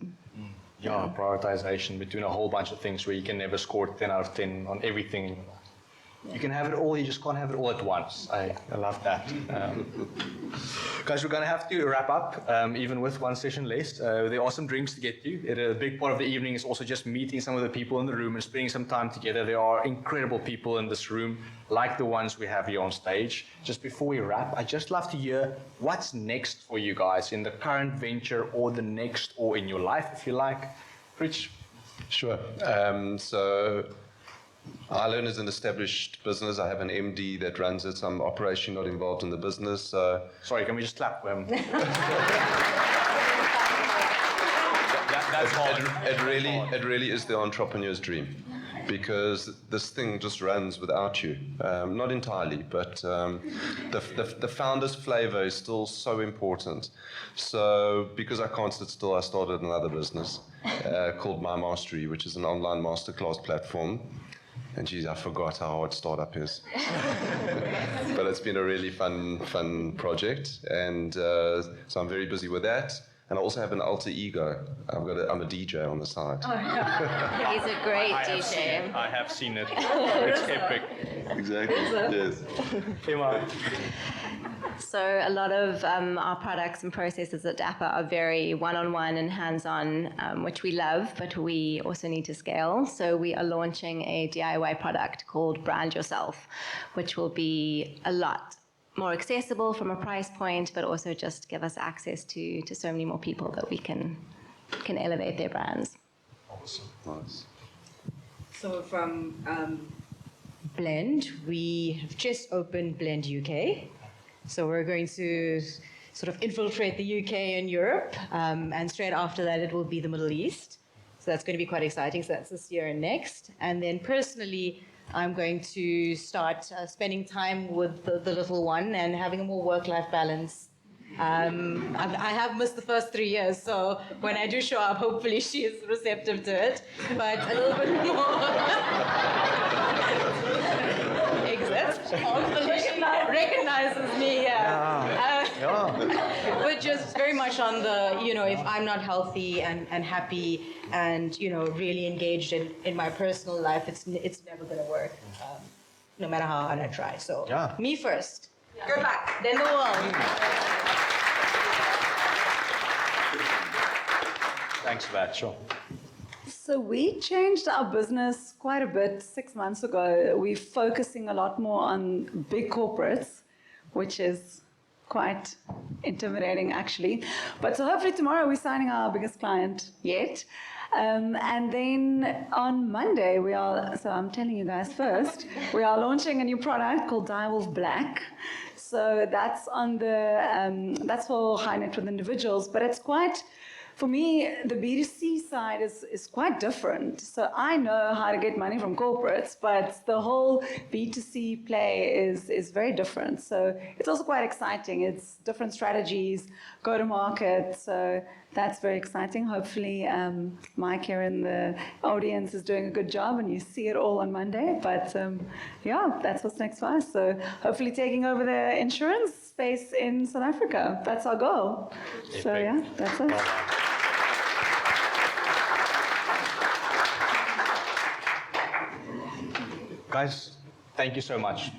Yeah, prioritization between a whole bunch of things where you can never score 10 out of 10 on everything. You can have it all, you just can't have it all at once. I love that. Guys, we're going to have to wrap up, even with one session left. There are some drinks to get to. A big part of the evening is also just meeting some of the people in the room and spending some time together. There are incredible people in this room, like the ones we have here on stage. Just before we wrap, I'd just love to hear what's next for you guys in the current venture or the next, or in your life, if you like. Rich? Sure. So iLearn is an established business. I have an MD that runs it. I'm operationally not involved in the business. Sorry, can we just clap for him? It really is the entrepreneur's dream, because this thing just runs without you. Not entirely, but the founder's flavor is still so important. So because I can't sit still, I started another business called My Mastery, which is an online masterclass platform. And geez, I forgot how hard startup is. But it's been a really fun project. And so I'm very busy with that. And I also have an alter ego. I'm a DJ on the side. Oh, no. He's a great DJ. I have seen it. It's epic. Exactly, yes. Emma. So a lot of our products and processes at Dapper are very one-on-one and hands-on, which we love, but we also need to scale. So we are launching a DIY product called Brand Yourself, which will be a lot more accessible from a price point, but also just give us access to so many more people that we can elevate their brands. Awesome. Nice. So from Blend, we have just opened Blend UK. So we're going to sort of infiltrate the UK and Europe, and straight after that it will be the Middle East. So that's going to be quite exciting. So that's this year and next. And then personally, I'm going to start spending time with the little one and having a more work-life balance. I have missed the first 3 years, so when I do show up, hopefully she is receptive to it, but a little bit more. Exists. Hopefully she recognizes me, but just very much on the, if I'm not healthy and happy and, really engaged in my personal life, it's never going to work, no matter how hard I try. So me first. Good luck. Then the world. Thanks for that, sure. So we changed our business quite a bit 6 months ago. We're focusing a lot more on big corporates, which is quite intimidating actually. But so hopefully tomorrow we're signing our biggest client yet. And then on Monday so I'm telling you guys first, we are launching a new product called Direwolf Black. So that's that's for high net worth individuals, but it's quite, for me, the B2C side is quite different. So I know how to get money from corporates, but the whole B2C play is very different. So it's also quite exciting. It's different strategies, go to market. So that's very exciting. Hopefully Mike here in the audience is doing a good job and you see it all on Monday. But that's what's next for us. So hopefully taking over the insurance space in South Africa. That's our goal. So that's it. Guys, thank you so much.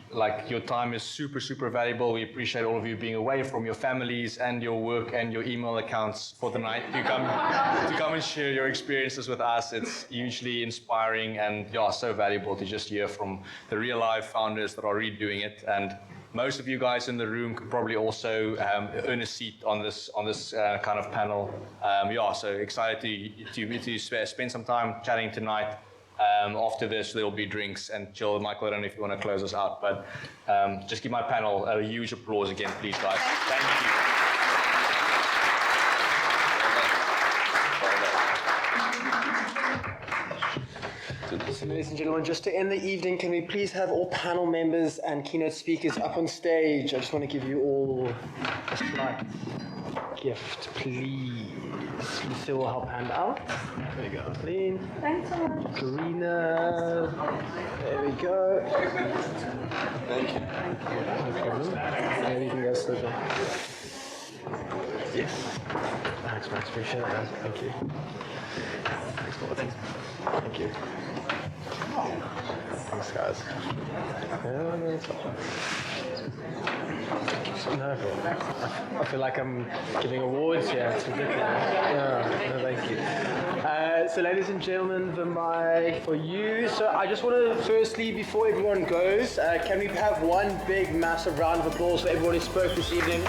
Your time is super, super valuable. We appreciate all of you being away from your families and your work and your email accounts for the night to come and share your experiences with us. It's hugely inspiring and so valuable to just hear from the real life founders that are really doing it. And most of you guys in the room could probably also earn a seat on this kind of panel. So excited to spend some time chatting tonight. After this, there will be drinks and chill. Michael, I don't know if you want to close us out, but just give my panel a huge applause again, please, guys. Thank you. So, ladies and gentlemen, just to end the evening, can we please have all panel members and keynote speakers up on stage? I just want to give you all a slight gift, please. Lucille will help hand out. There you go, Lean. Thanks so much. Karina. There we go. Thank you. No problem. Maybe you can go slip in. Yes. Thanks, Max. Appreciate that. Thank you. Thanks, Paul. Thanks. Thank you. Thanks, guys. No, I feel like I'm giving awards here. It's ridiculous. Thank you. So, ladies and gentlemen, the mic for you. So, I just want to firstly, before everyone goes, can we have one big, massive round of applause for everyone who spoke this evening?